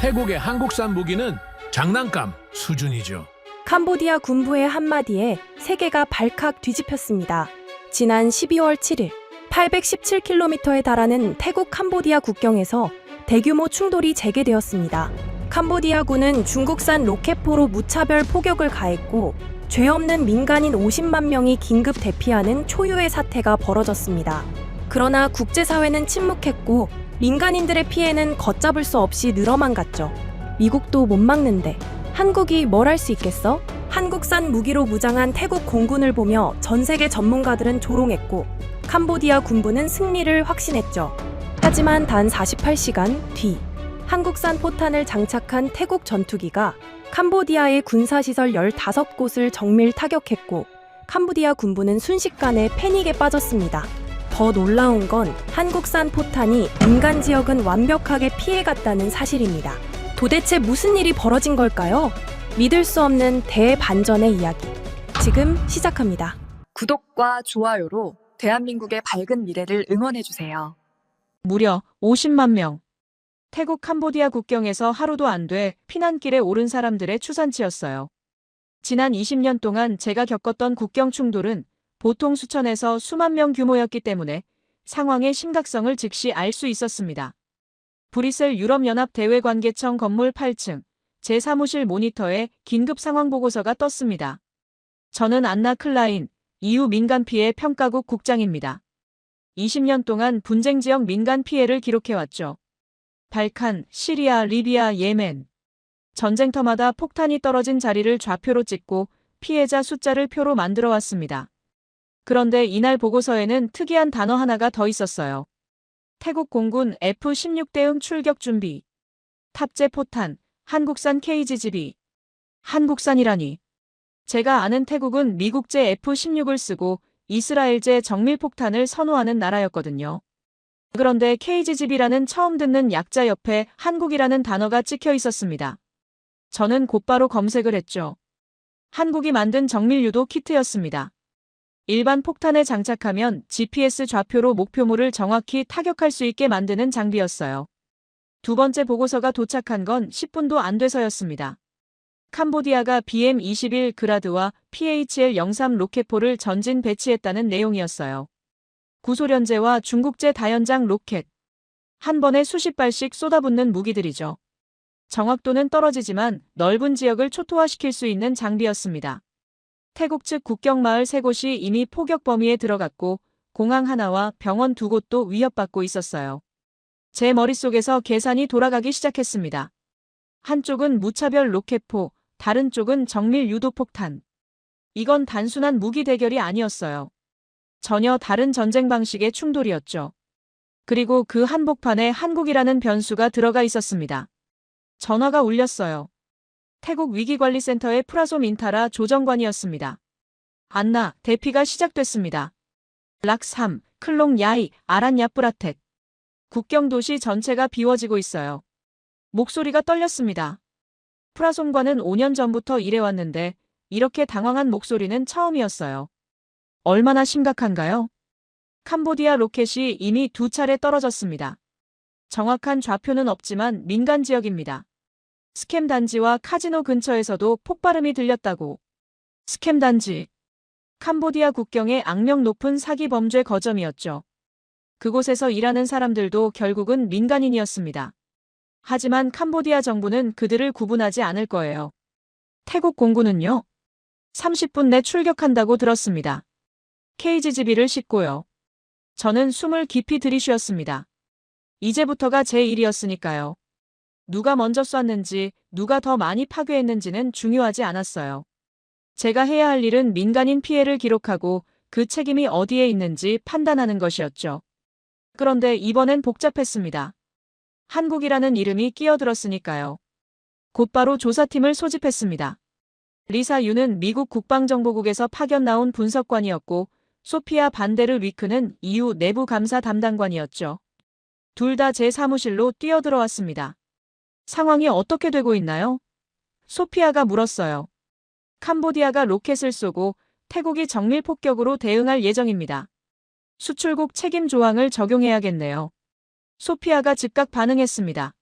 태국의 한국산 무기는 장난감 수준이죠. 캄보디아 군부의 한마디에 세계가 발칵 뒤집혔습니다. 지난 12월 7일 817km에 달하는 태국 캄보디아 국경에서 대규모 충돌이 재개되었습니다. 캄보디아군은 중국산 로켓포로 무차별 포격을 가했고 죄 없는 민간인 50만 명이 긴급 대피하는 초유의 사태가 벌어졌습니다. 그러나 국제사회는 침묵했고 민간인들의 피해는 걷잡을 수 없이 늘어만 갔죠. 미국도 못 막는데 한국이 뭘 할 수 있겠어? 한국산 무기로 무장한 태국 공군을 보며 전 세계 전문가들은 조롱했고 캄보디아 군부는 승리를 확신했죠. 하지만 단 48시간 뒤 한국산 포탄을 장착한 태국 전투기가 캄보디아의 군사시설 15곳을 정밀 타격했고 캄보디아 군부는 순식간에 패닉에 빠졌습니다. 더 놀라운 건 한국산 포탄이 민간 지역은 완벽하게 피해갔다는 사실입니다. 도대체 무슨 일이 벌어진 걸까요? 믿을 수 없는 대반전의 이야기. 지금 시작합니다. 구독과 좋아요로 대한민국의 밝은 미래를 응원해주세요. 무려 50만 명. 태국 캄보디아 국경에서 하루도 안 돼 피난길에 오른 사람들의 추산치였어요. 지난 20년 동안 제가 겪었던 국경 충돌은 보통 수천에서 수만 명 규모였기 때문에 상황의 심각성을 즉시 알 수 있었습니다. 브뤼셀 유럽연합 대외관계청 건물 8층 제 사무실 모니터에 긴급 상황 보고서가 떴습니다. 저는 안나 클라인, EU 민간 피해 평가국 국장입니다. 20년 동안 분쟁 지역 민간 피해를 기록해왔죠. 발칸, 시리아, 리비아, 예멘. 전쟁터마다 폭탄이 떨어진 자리를 좌표로 찍고 피해자 숫자를 표로 만들어 왔습니다. 그런데 이날 보고서에는 특이한 단어 하나가 더 있었어요. 태국 공군 F-16 대응 출격 준비. 탑재 포탄, 한국산 KGB. 한국산이라니. 제가 아는 태국은 미국제 F-16을 쓰고 이스라엘제 정밀폭탄을 선호하는 나라였거든요. 그런데 KGB라는 처음 듣는 약자 옆에 한국이라는 단어가 찍혀 있었습니다. 저는 곧바로 검색을 했죠. 한국이 만든 정밀유도 키트였습니다. 일반 폭탄에 장착하면 GPS 좌표로 목표물을 정확히 타격할 수 있게 만드는 장비였어요. 두 번째 보고서가 도착한 건 10분도 안 돼서였습니다. 캄보디아가 BM-21 그라드와 PHL-03 로켓포를 전진 배치했다는 내용이었어요. 구소련제와 중국제 다연장 로켓. 한 번에 수십 발씩 쏟아붓는 무기들이죠. 정확도는 떨어지지만 넓은 지역을 초토화시킬 수 있는 장비였습니다. 태국 측 국경마을 3곳이 이미 포격 범위에 들어갔고 공항 하나와 병원 2곳도 위협받고 있었어요. 제 머릿속에서 계산이 돌아가기 시작했습니다. 한쪽은 무차별 로켓포, 다른 쪽은 정밀 유도폭탄. 이건 단순한 무기 대결이 아니었어요. 전혀 다른 전쟁 방식의 충돌이었죠. 그리고 그 한복판에 한국이라는 변수가 들어가 있었습니다. 전화가 울렸어요. 태국 위기관리센터의 프라솜 인타라 조정관이었습니다. 안나, 대피가 시작됐습니다. 락3, 클롱 야이, 아란 야뿌라텍. 국경 도시 전체가 비워지고 있어요. 목소리가 떨렸습니다. 프라솜관은 5년 전부터 일해왔는데 이렇게 당황한 목소리는 처음이었어요. 얼마나 심각한가요? 캄보디아 로켓이 이미 2차례 떨어졌습니다. 정확한 좌표는 없지만 민간 지역입니다. 스캠 단지와 카지노 근처에서도 폭발음이 들렸다고. 스캠 단지. 캄보디아 국경의 악명 높은 사기 범죄 거점이었죠. 그곳에서 일하는 사람들도 결국은 민간인이었습니다. 하지만 캄보디아 정부는 그들을 구분하지 않을 거예요. 태국 공군은요? 30분 내 출격한다고 들었습니다. KGB를 싣고요. 저는 숨을 깊이 들이쉬었습니다. 이제부터가 제 일이었으니까요. 누가 먼저 쐈는지, 누가 더 많이 파괴했는지는 중요하지 않았어요. 제가 해야 할 일은 민간인 피해를 기록하고 그 책임이 어디에 있는지 판단하는 것이었죠. 그런데 이번엔 복잡했습니다. 한국이라는 이름이 끼어들었으니까요. 곧바로 조사팀을 소집했습니다. 리사 유는 미국 국방정보국에서 파견 나온 분석관이었고 소피아 반데르 위크는 EU 내부 감사 담당관이었죠. 둘 다 제 사무실로 뛰어들어왔습니다. 상황이 어떻게 되고 있나요? 소피아가 물었어요. 캄보디아가 로켓을 쏘고 태국이 정밀 폭격으로 대응할 예정입니다. 수출국 책임 조항을 적용해야겠네요. 소피아가 즉각 반응했습니다.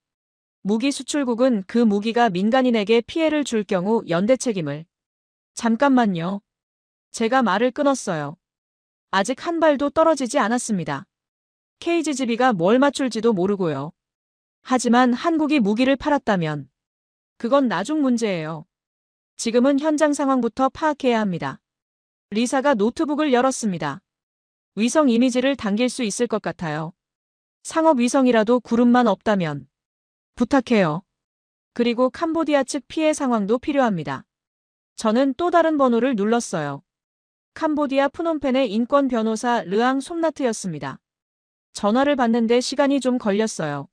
무기 수출국은 그 무기가 민간인에게 피해를 줄 경우 연대 책임을. 잠깐만요. 제가 말을 끊었어요. 아직 한 발도 떨어지지 않았습니다. KGGB가 뭘 맞출지도 모르고요. 하지만 한국이 무기를 팔았다면 그건 나중 문제예요. 지금은 현장 상황부터 파악해야 합니다. 리사가 노트북을 열었습니다. 위성 이미지를 당길 수 있을 것 같아요. 상업 위성이라도 구름만 없다면 부탁해요. 그리고 캄보디아 측 피해 상황도 필요합니다. 저는 또 다른 번호를 눌렀어요. 캄보디아 프놈펜의 인권 변호사 르앙 솜나트였습니다. 전화를 받는데 시간이 좀 걸렸어요.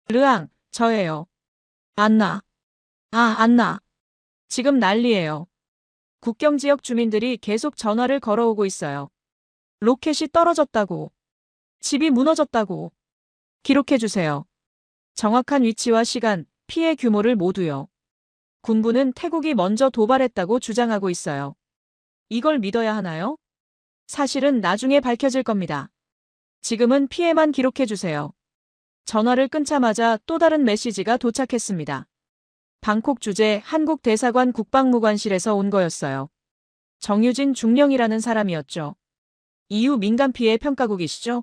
르앙, 저예요. 안나. 안나. 지금 난리예요. 국경 지역 주민들이 계속 전화를 걸어오고 있어요. 로켓이 떨어졌다고. 집이 무너졌다고. 기록해주세요. 정확한 위치와 시간, 피해 규모를 모두요. 군부는 태국이 먼저 도발했다고 주장하고 있어요. 이걸 믿어야 하나요? 사실은 나중에 밝혀질 겁니다. 지금은 피해만 기록해주세요. 전화를 끊자마자 또 다른 메시지가 도착했습니다. 방콕 주재 한국 대사관 국방무관실에서 온 거였어요. 정유진 중령이라는 사람이었죠. EU 민간 피해 평가국이시죠?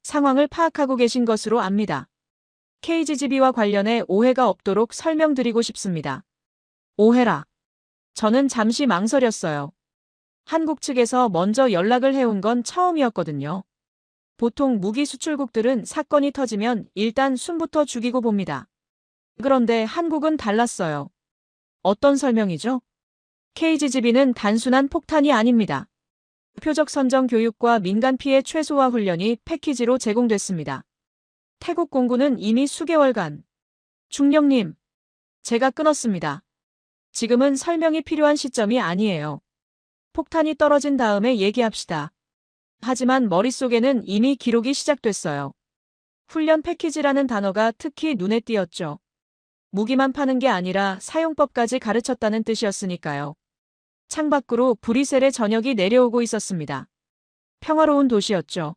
상황을 파악하고 계신 것으로 압니다. KGGB와 관련해 오해가 없도록 설명드리고 싶습니다. 오해라. 저는 잠시 망설였어요. 한국 측에서 먼저 연락을 해온 건 처음이었거든요. 보통 무기 수출국들은 사건이 터지면 일단 숨부터 죽이고 봅니다. 그런데 한국은 달랐어요. 어떤 설명이죠? KGGB는 단순한 폭탄이 아닙니다. 표적 선정 교육과 민간 피해 최소화 훈련이 패키지로 제공됐습니다. 태국 공군은 이미 수개월간. 중령님, 제가 끊었습니다. 지금은 설명이 필요한 시점이 아니에요. 폭탄이 떨어진 다음에 얘기합시다. 하지만 머릿속에는 이미 기록이 시작됐어요. 훈련 패키지라는 단어가 특히 눈에 띄었죠. 무기만 파는 게 아니라 사용법까지 가르쳤다는 뜻이었으니까요. 창밖으로 브뤼셀의 저녁이 내려오고 있었습니다. 평화로운 도시였죠.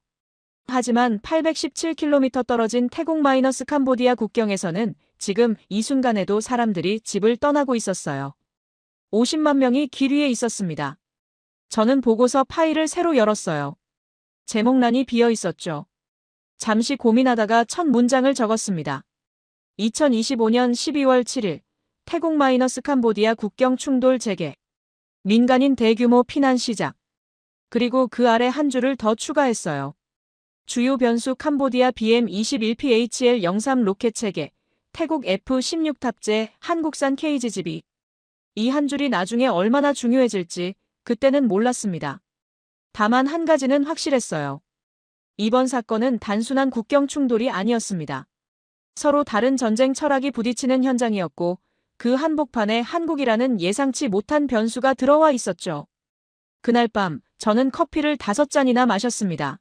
하지만 817km 떨어진 태국 마이너스 캄보디아 국경에서는 지금 이 순간에도 사람들이 집을 떠나고 있었어요. 50만 명이 길 위에 있었습니다. 저는 보고서 파일을 새로 열었어요. 제목란이 비어 있었죠. 잠시 고민하다가 첫 문장을 적었습니다. 2025년 12월 7일 태국 마이너스 캄보디아 국경 충돌 재개. 민간인 대규모 피난 시작. 그리고 그 아래 한 줄을 더 추가했어요. 주요 변수 캄보디아 BM-21PHL-03 로켓 체계, 태국 F-16 탑재, 한국산 KGGB. 이 한 줄이 나중에 얼마나 중요해질지 그때는 몰랐습니다. 다만 한 가지는 확실했어요. 이번 사건은 단순한 국경 충돌이 아니었습니다. 서로 다른 전쟁 철학이 부딪히는 현장이었고 그 한복판에 한국이라는 예상치 못한 변수가 들어와 있었죠. 그날 밤 저는 커피를 5잔이나 마셨습니다.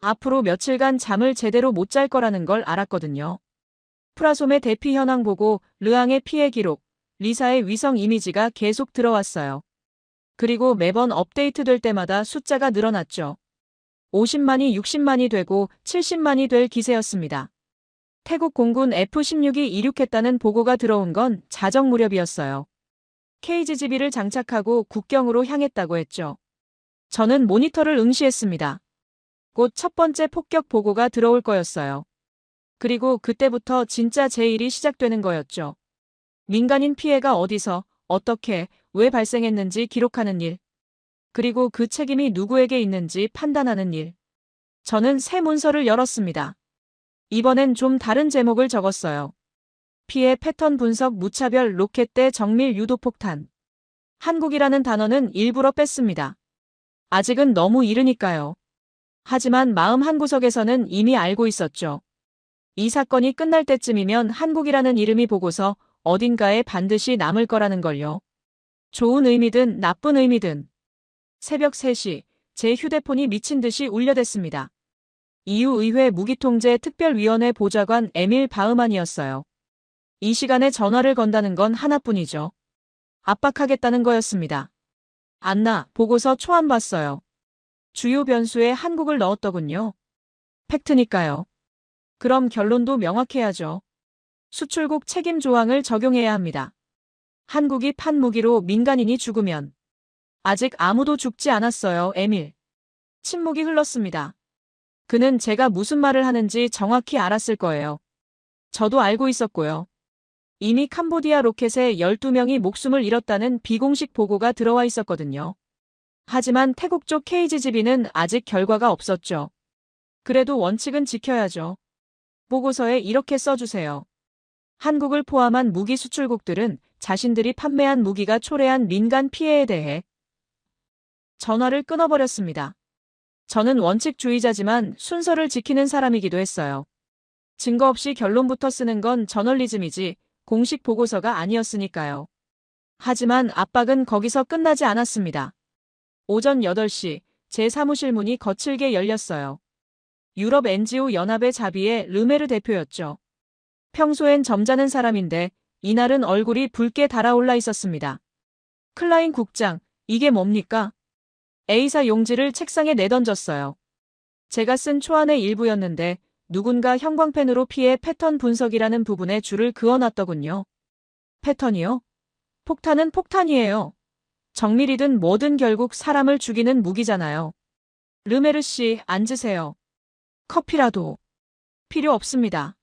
앞으로 며칠간 잠을 제대로 못 잘 거라는 걸 알았거든요. 프라솜의 대피 현황 보고 르앙의 피해 기록, 리사의 위성 이미지가 계속 들어왔어요. 그리고 매번 업데이트될 때마다 숫자가 늘어났죠. 50만이 60만이 되고 70만이 될 기세였습니다. 태국 공군 F-16이 이륙했다는 보고가 들어온 건 자정 무렵이었어요. KGGB를 장착하고 국경으로 향했다고 했죠. 저는 모니터를 응시했습니다. 곧 첫 번째 폭격 보고가 들어올 거였어요. 그리고 그때부터 진짜 제 일이 시작되는 거였죠. 민간인 피해가 어디서, 어떻게, 왜 발생했는지 기록하는 일. 그리고 그 책임이 누구에게 있는지 판단하는 일. 저는 새 문서를 열었습니다. 이번엔 좀 다른 제목을 적었어요. 피해 패턴 분석 무차별 로켓대 정밀 유도폭탄. 한국이라는 단어는 일부러 뺐습니다. 아직은 너무 이르니까요. 하지만 마음 한구석에서는 이미 알고 있었죠. 이 사건이 끝날 때쯤이면 한국이라는 이름이 보고서 어딘가에 반드시 남을 거라는 걸요. 좋은 의미든 나쁜 의미든. 새벽 3시, 제 휴대폰이 미친 듯이 울려댔습니다. EU 의회 무기통제 특별위원회 보좌관 에밀 바흐만이었어요. 이 시간에 전화를 건다는 건 하나뿐이죠. 압박하겠다는 거였습니다. 안나, 보고서 초안 봤어요. 주요 변수에 한국을 넣었더군요. 팩트니까요. 그럼 결론도 명확해야죠. 수출국 책임 조항을 적용해야 합니다. 한국이 판 무기로 민간인이 죽으면 아직 아무도 죽지 않았어요, 에밀. 침묵이 흘렀습니다. 그는 제가 무슨 말을 하는지 정확히 알았을 거예요. 저도 알고 있었고요. 이미 캄보디아 로켓에 12명이 목숨을 잃었다는 비공식 보고가 들어와 있었거든요. 하지만 태국 쪽 KGGB는 아직 결과가 없었죠. 그래도 원칙은 지켜야죠. 보고서에 이렇게 써주세요. 한국을 포함한 무기 수출국들은 자신들이 판매한 무기가 초래한 민간 피해에 대해 전화를 끊어버렸습니다. 저는 원칙주의자지만 순서를 지키는 사람이기도 했어요. 증거 없이 결론부터 쓰는 건 저널리즘이지 공식 보고서가 아니었으니까요. 하지만 압박은 거기서 끝나지 않았습니다. 오전 8시 제 사무실 문이 거칠게 열렸어요. 유럽 NGO 연합의 자비의 르메르 대표였죠. 평소엔 점잖은 사람인데 이날은 얼굴이 붉게 달아올라 있었습니다. 클라인 국장, 이게 뭡니까? A사 용지를 책상에 내던졌어요. 제가 쓴 초안의 일부였는데 누군가 형광펜으로 피해 패턴 분석이라는 부분에 줄을 그어놨더군요. 패턴이요? 폭탄은 폭탄이에요. 정밀이든 뭐든 결국 사람을 죽이는 무기잖아요. 르메르 씨, 앉으세요. 커피라도. 필요 없습니다.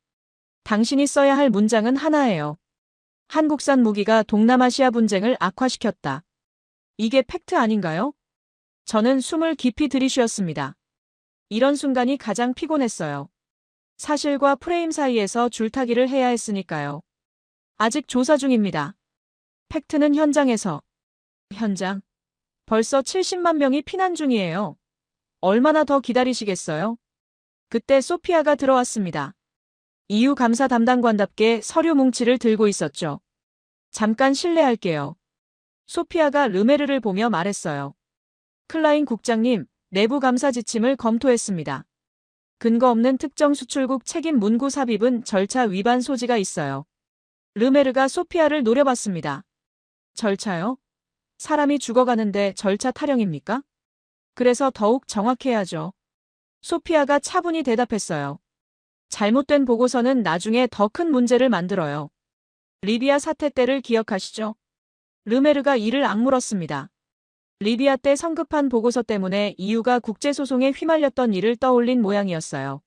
당신이 써야 할 문장은 하나예요. 한국산 무기가 동남아시아 분쟁을 악화시켰다. 이게 팩트 아닌가요? 저는 숨을 깊이 들이쉬었습니다. 이런 순간이 가장 피곤했어요. 사실과 프레임 사이에서 줄타기를 해야 했으니까요. 아직 조사 중입니다. 팩트는 현장에서. 현장? 벌써 70만 명이 피난 중이에요. 얼마나 더 기다리시겠어요? 그때 소피아가 들어왔습니다. EU 감사 담당관답게 서류 뭉치를 들고 있었죠. 잠깐 실례할게요. 소피아가 르메르를 보며 말했어요. 클라인 국장님, 내부 감사 지침을 검토했습니다. 근거 없는 특정 수출국 책임 문구 삽입은 절차 위반 소지가 있어요. 르메르가 소피아를 노려봤습니다. 절차요? 사람이 죽어가는데 절차 타령입니까? 그래서 더욱 정확해야죠. 소피아가 차분히 대답했어요. 잘못된 보고서는 나중에 더 큰 문제를 만들어요. 리비아 사태 때를 기억하시죠? 르메르가 이를 악물었습니다. 리비아 때 성급한 보고서 때문에 EU가 국제소송에 휘말렸던 일을 떠올린 모양이었어요.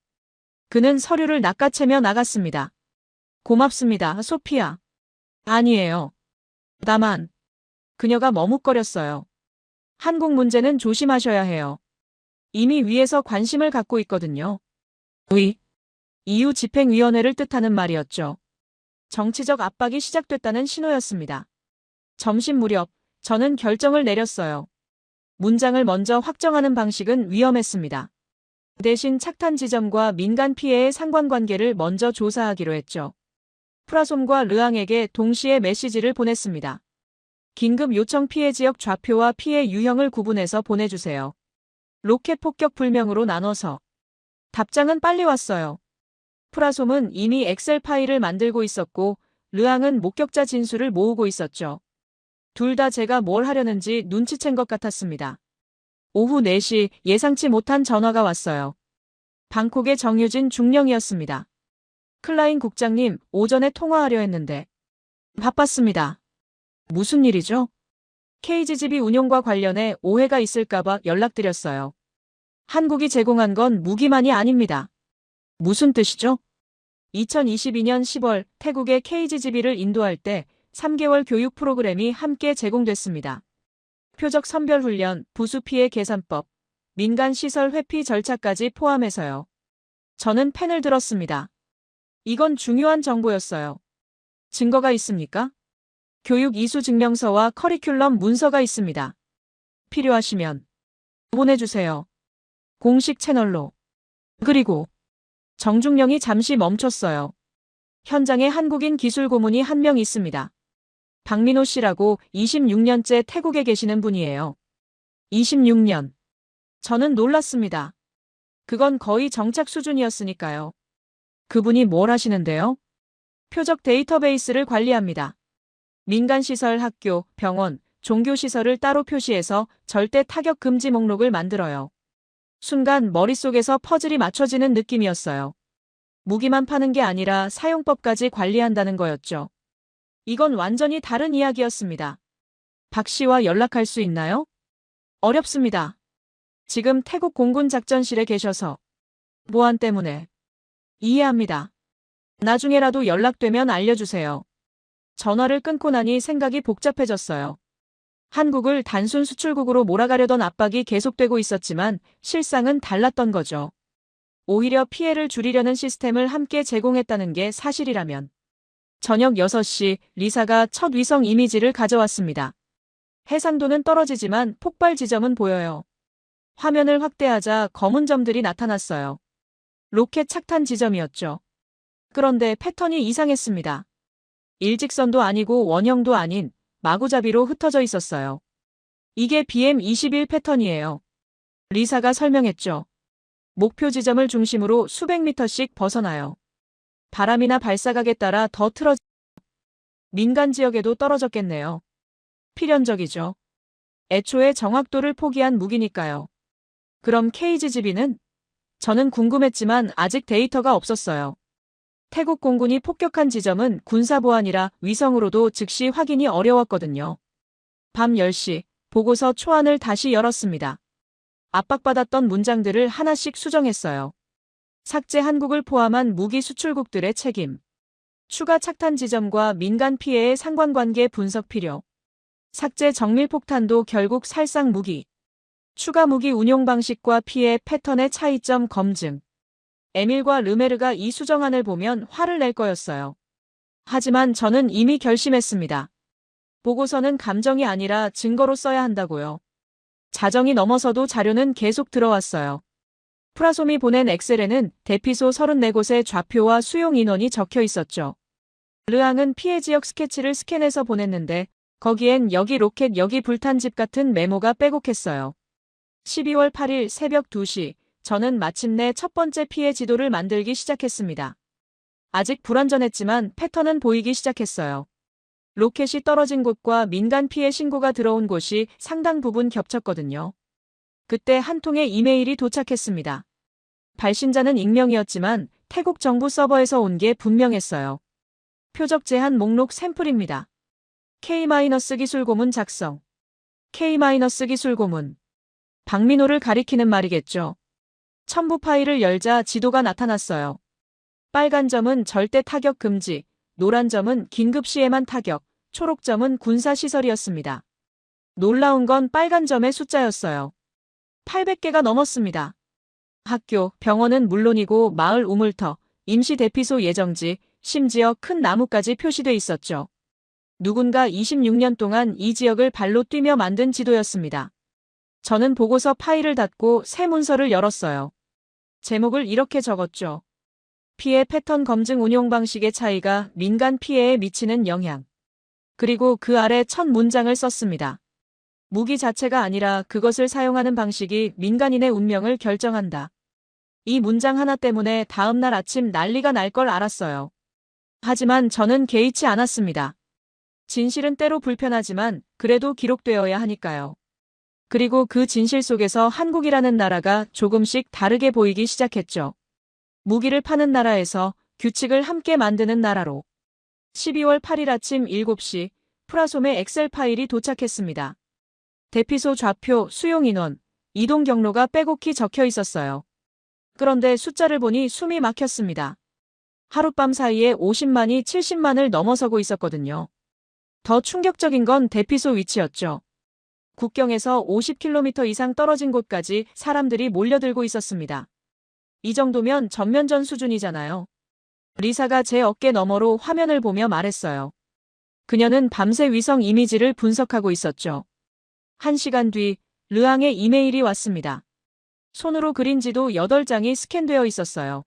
그는 서류를 낚아채며 나갔습니다. 고맙습니다, 소피아. 아니에요. 다만. 그녀가 머뭇거렸어요. 한국 문제는 조심하셔야 해요. 이미 위에서 관심을 갖고 있거든요. EU 집행위원회를 뜻하는 말이었죠. 정치적 압박이 시작됐다는 신호였습니다. 점심 무렵 저는 결정을 내렸어요. 문장을 먼저 확정하는 방식은 위험했습니다. 대신 착탄 지점과 민간 피해의 상관관계를 먼저 조사하기로 했죠. 프라솜과 르앙에게 동시에 메시지를 보냈습니다. 긴급 요청 피해 지역 좌표와 피해 유형을 구분해서 보내주세요. 로켓 폭격 불명으로 나눠서. 답장은 빨리 왔어요. 프라솜은 이미 엑셀 파일을 만들고 있었고 르앙은 목격자 진술을 모으고 있었죠. 둘 다 제가 뭘 하려는지 눈치챈 것 같았습니다. 오후 4시 예상치 못한 전화가 왔어요. 방콕의 정유진 중령이었습니다. 클라인 국장님, 오전에 통화하려 했는데. 바빴습니다. 무슨 일이죠? KGGB 운용과 관련해 오해가 있을까봐 연락드렸어요. 한국이 제공한 건 무기만이 아닙니다. 무슨 뜻이죠? 2022년 10월 태국에 KGGB를 인도할 때 3개월 교육 프로그램이 함께 제공됐습니다. 표적 선별 훈련, 부수 피해 계산법, 민간 시설 회피 절차까지 포함해서요. 저는 펜을 들었습니다. 이건 중요한 정보였어요. 증거가 있습니까? 교육 이수 증명서와 커리큘럼 문서가 있습니다. 필요하시면 보내주세요. 공식 채널로. 그리고 정중령이 잠시 멈췄어요. 현장에 한국인 기술 고문이 한 명 있습니다. 박민호 씨라고 26년째 태국에 계시는 분이에요. 26년. 저는 놀랐습니다. 그건 거의 정착 수준이었으니까요. 그분이 뭘 하시는데요? 표적 데이터베이스를 관리합니다. 민간시설, 학교, 병원, 종교시설을 따로 표시해서 절대 타격 금지 목록을 만들어요. 순간 머릿속에서 퍼즐이 맞춰지는 느낌이었어요. 무기만 파는 게 아니라 사용법까지 관리한다는 거였죠. 이건 완전히 다른 이야기였습니다. 박 씨와 연락할 수 있나요? 어렵습니다. 지금 태국 공군 작전실에 계셔서. 보안 때문에. 이해합니다. 나중에라도 연락되면 알려주세요. 전화를 끊고 나니 생각이 복잡해졌어요. 한국을 단순 수출국으로 몰아가려던 압박이 계속되고 있었지만 실상은 달랐던 거죠. 오히려 피해를 줄이려는 시스템을 함께 제공했다는 게 사실이라면. 저녁 6시 리사가 첫 위성 이미지를 가져왔습니다. 해상도는 떨어지지만 폭발 지점은 보여요. 화면을 확대하자 검은 점들이 나타났어요. 로켓 착탄 지점이었죠. 그런데 패턴이 이상했습니다. 일직선도 아니고 원형도 아닌 마구잡이로 흩어져 있었어요. 이게 BM-21 패턴이에요. 리사가 설명했죠. 목표 지점을 중심으로 수백 미터씩 벗어나요. 바람이나 발사각에 따라 더 틀어져 민간 지역에도 떨어졌겠네요. 필연적이죠. 애초에 정확도를 포기한 무기니까요. 그럼 KGB는? 저는 궁금했지만 아직 데이터가 없었어요. 태국 공군이 폭격한 지점은 군사보안이라 위성으로도 즉시 확인이 어려웠거든요. 밤 10시 보고서 초안을 다시 열었습니다. 압박받았던 문장들을 하나씩 수정했어요. 삭제 한국을 포함한 무기 수출국들의 책임. 추가 착탄 지점과 민간 피해의 상관관계 분석 필요. 삭제 정밀폭탄도 결국 살상 무기. 추가 무기 운용 방식과 피해 패턴의 차이점 검증. 에밀과 르메르가 이 수정안을 보면 화를 낼 거였어요. 하지만 저는 이미 결심했습니다. 보고서는 감정이 아니라 증거로 써야 한다고요. 자정이 넘어서도 자료는 계속 들어왔어요. 프라솜이 보낸 엑셀에는 대피소 34곳의 좌표와 수용 인원이 적혀 있었죠. 르앙은 피해 지역 스케치를 스캔해서 보냈는데 거기엔 여기 로켓 여기 불탄 집 같은 메모가 빼곡했어요. 12월 8일 새벽 2시 저는 마침내 첫 번째 피해 지도를 만들기 시작했습니다. 아직 불완전했지만 패턴은 보이기 시작했어요. 로켓이 떨어진 곳과 민간 피해 신고가 들어온 곳이 상당 부분 겹쳤거든요. 그때 한 통의 이메일이 도착했습니다. 발신자는 익명이었지만 태국 정부 서버에서 온 게 분명했어요. 표적 제한 목록 샘플입니다. K-기술고문 작성. K-기술고문. 박민호를 가리키는 말이겠죠. 첨부 파일을 열자 지도가 나타났어요. 빨간 점은 절대 타격 금지, 노란 점은 긴급 시에만 타격, 초록 점은 군사시설이었습니다. 놀라운 건 빨간 점의 숫자였어요. 800개가 넘었습니다. 학교, 병원은 물론이고 마을 우물터, 임시 대피소 예정지, 심지어 큰 나무까지 표시돼 있었죠. 누군가 26년 동안 이 지역을 발로 뛰며 만든 지도였습니다. 저는 보고서 파일을 닫고 새 문서를 열었어요. 제목을 이렇게 적었죠. 피해 패턴 검증 운용 방식의 차이가 민간 피해에 미치는 영향. 그리고 그 아래 첫 문장을 썼습니다. 무기 자체가 아니라 그것을 사용하는 방식이 민간인의 운명을 결정한다. 이 문장 하나 때문에 다음 날 아침 난리가 날 걸 알았어요. 하지만 저는 개의치 않았습니다. 진실은 때로 불편하지만 그래도 기록되어야 하니까요. 그리고 그 진실 속에서 한국이라는 나라가 조금씩 다르게 보이기 시작했죠. 무기를 파는 나라에서 규칙을 함께 만드는 나라로. 12월 8일 아침 7시 프라솜의 엑셀 파일이 도착했습니다. 대피소 좌표, 수용 인원, 이동 경로가 빼곡히 적혀 있었어요. 그런데 숫자를 보니 숨이 막혔습니다. 하룻밤 사이에 50만이 70만을 넘어서고 있었거든요. 더 충격적인 건 대피소 위치였죠. 국경에서 50km 이상 떨어진 곳까지 사람들이 몰려들고 있었습니다. 이 정도면 전면전 수준이잖아요. 리사가 제 어깨 너머로 화면을 보며 말했어요. 그녀는 밤새 위성 이미지를 분석하고 있었죠. 1시간 뒤 르앙의 이메일이 왔습니다. 손으로 그린 지도 8장이 스캔되어 있었어요.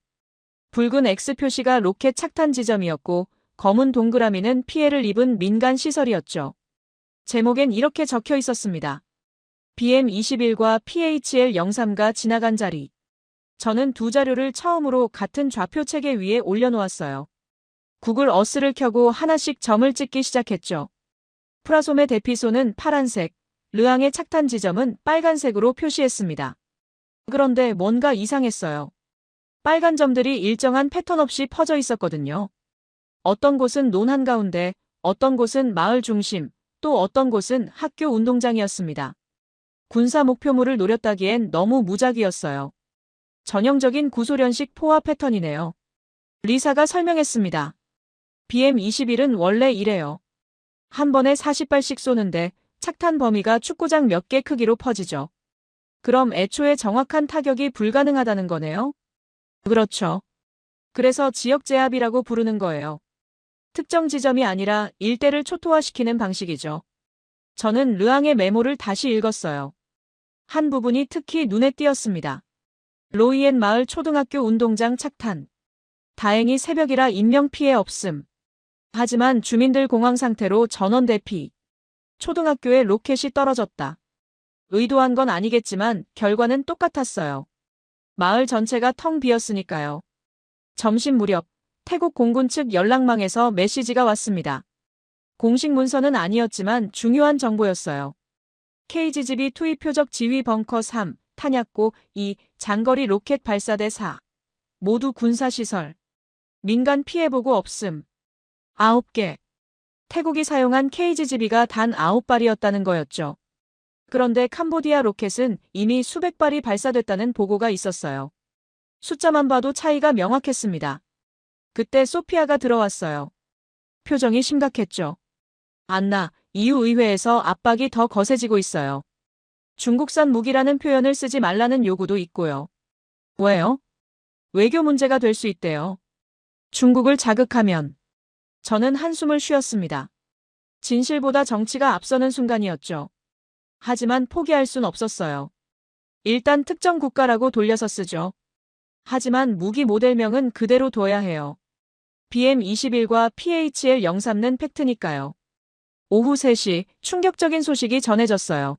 붉은 X 표시가 로켓 착탄 지점이었고 검은 동그라미는 피해를 입은 민간 시설이었죠. 제목엔 이렇게 적혀 있었습니다. BM-21과 PHL-03가 지나간 자리. 저는 두 자료를 처음으로 같은 좌표 체계 위에 올려놓았어요. 구글 어스를 켜고 하나씩 점을 찍기 시작했죠. 프라솜의 대피소는 파란색, 르앙의 착탄 지점은 빨간색으로 표시했습니다. 그런데 뭔가 이상했어요. 빨간 점들이 일정한 패턴 없이 퍼져 있었거든요. 어떤 곳은 논 한가운데, 어떤 곳은 마을 중심, 또 어떤 곳은 학교 운동장이었습니다. 군사 목표물을 노렸다기엔 너무 무작위였어요. 전형적인 구소련식 포화 패턴이네요. 리사가 설명했습니다. BM-21은 원래 이래요. 한 번에 40발씩 쏘는데 착탄 범위가 축구장 몇 개 크기로 퍼지죠. 그럼 애초에 정확한 타격이 불가능하다는 거네요? 그렇죠. 그래서 지역제압이라고 부르는 거예요. 특정 지점이 아니라 일대를 초토화시키는 방식이죠. 저는 르앙의 메모를 다시 읽었어요. 한 부분이 특히 눈에 띄었습니다. 로이엔 마을 초등학교 운동장 착탄. 다행히 새벽이라 인명피해 없음. 하지만 주민들 공황 상태로 전원 대피. 초등학교에 로켓이 떨어졌다. 의도한 건 아니겠지만 결과는 똑같았어요. 마을 전체가 텅 비었으니까요. 점심 무렵 태국 공군 측 연락망에서 메시지가 왔습니다. 공식 문서는 아니었지만 중요한 정보였어요. KGB 투입 표적 지휘 벙커 3, 탄약고 2, 장거리 로켓 발사대 4. 모두 군사시설. 민간 피해보고 없음. 9개. 태국이 사용한 KGB가 단 9발이었다는 거였죠. 그런데 캄보디아 로켓은 이미 수백 발이 발사됐다는 보고가 있었어요. 숫자만 봐도 차이가 명확했습니다. 그때 소피아가 들어왔어요. 표정이 심각했죠. 안나, EU 의회에서 압박이 더 거세지고 있어요. 중국산 무기라는 표현을 쓰지 말라는 요구도 있고요. 왜요? 외교 문제가 될 수 있대요. 중국을 자극하면. 저는 한숨을 쉬었습니다. 진실보다 정치가 앞서는 순간이었죠. 하지만 포기할 순 없었어요. 일단 특정 국가라고 돌려서 쓰죠. 하지만 무기 모델명은 그대로 둬야 해요. BM-21과 PHL-03는 팩트니까요. 오후 3시 충격적인 소식이 전해졌어요.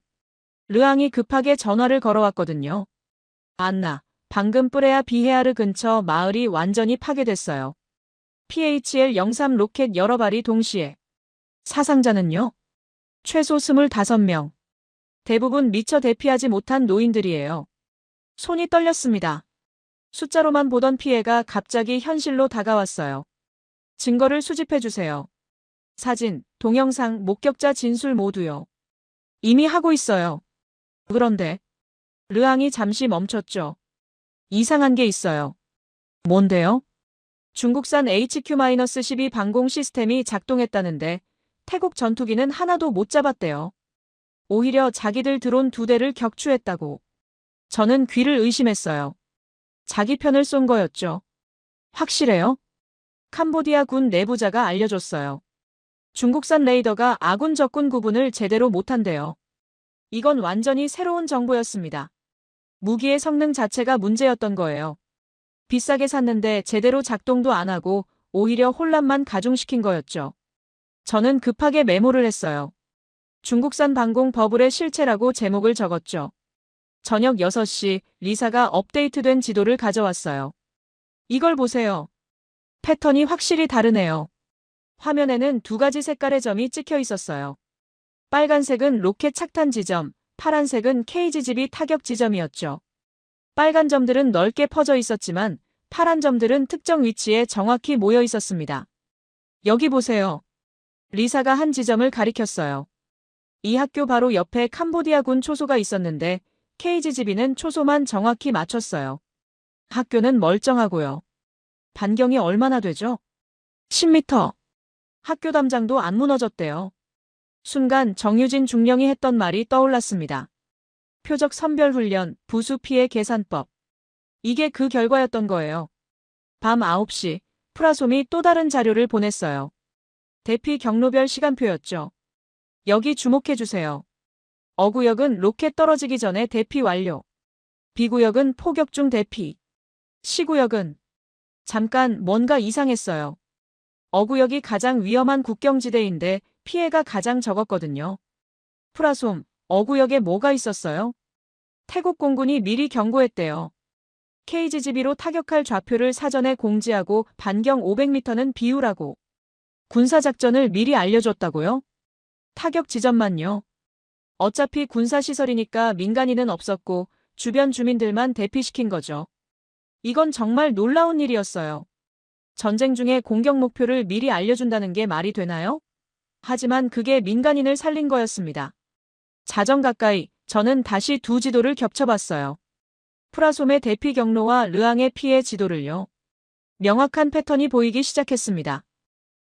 르앙이 급하게 전화를 걸어왔거든요. 안나, 방금 뿌레아 비헤아르 근처 마을이 완전히 파괴됐어요. PHL-03 로켓 여러 발이 동시에. 사상자는요? 최소 25명. 대부분 미처 대피하지 못한 노인들이에요. 손이 떨렸습니다. 숫자로만 보던 피해가 갑자기 현실로 다가왔어요. 증거를 수집해주세요. 사진, 동영상, 목격자 진술 모두요. 이미 하고 있어요. 그런데 르앙이 잠시 멈췄죠. 이상한 게 있어요. 뭔데요? 중국산 HQ-12 방공 시스템이 작동했다는데 태국 전투기는 하나도 못 잡았대요. 오히려 자기들 드론 2대를 격추했다고. 저는 귀를 의심했어요. 자기 편을 쏜 거였죠. 확실해요? 캄보디아 군 내부자가 알려줬어요. 중국산 레이더가 아군 적군 구분을 제대로 못한대요. 이건 완전히 새로운 정보였습니다. 무기의 성능 자체가 문제였던 거예요. 비싸게 샀는데 제대로 작동도 안 하고 오히려 혼란만 가중시킨 거였죠. 저는 급하게 메모를 했어요. 중국산 방공 버블의 실체라고 제목을 적었죠. 저녁 6시 리사가 업데이트된 지도를 가져왔어요. 이걸 보세요. 패턴이 확실히 다르네요. 화면에는 2가지 색깔의 점이 찍혀 있었어요. 빨간색은 로켓 착탄 지점, 파란색은 KGB 타격 지점이었죠. 빨간 점들은 넓게 퍼져 있었지만 파란 점들은 특정 위치에 정확히 모여 있었습니다. 여기 보세요. 리사가 한 지점을 가리켰어요. 이 학교 바로 옆에 캄보디아 군 초소가 있었는데 KGB는 초소만 정확히 맞췄어요. 학교는 멀쩡하고요. 반경이 얼마나 되죠? 10m. 학교 담장도 안 무너졌대요. 순간 정유진 중령이 했던 말이 떠올랐습니다. 표적 선별훈련, 부수 피해 계산법. 이게 그 결과였던 거예요. 밤 9시, 프라솜이 또 다른 자료를 보냈어요. 대피 경로별 시간표였죠. 여기 주목해주세요. 어구역은 로켓 떨어지기 전에 대피 완료. B구역은 포격 중 대피. C구역은 잠깐 뭔가 이상했어요. 어구역이 가장 위험한 국경지대인데 피해가 가장 적었거든요. 프라솜, 어구역에 뭐가 있었어요? 태국 공군이 미리 경고했대요. KGB로 타격할 좌표를 사전에 공지하고 반경 500m는 비우라고. 군사작전을 미리 알려줬다고요? 타격 지점만요. 어차피 군사시설이니까 민간인은 없었고 주변 주민들만 대피시킨 거죠. 이건 정말 놀라운 일이었어요. 전쟁 중에 공격 목표를 미리 알려준다는 게 말이 되나요? 하지만 그게 민간인을 살린 거였습니다. 자정 가까이 저는 다시 두 지도를 겹쳐봤어요. 프라솜의 대피 경로와 르앙의 피해 지도를요. 명확한 패턴이 보이기 시작했습니다.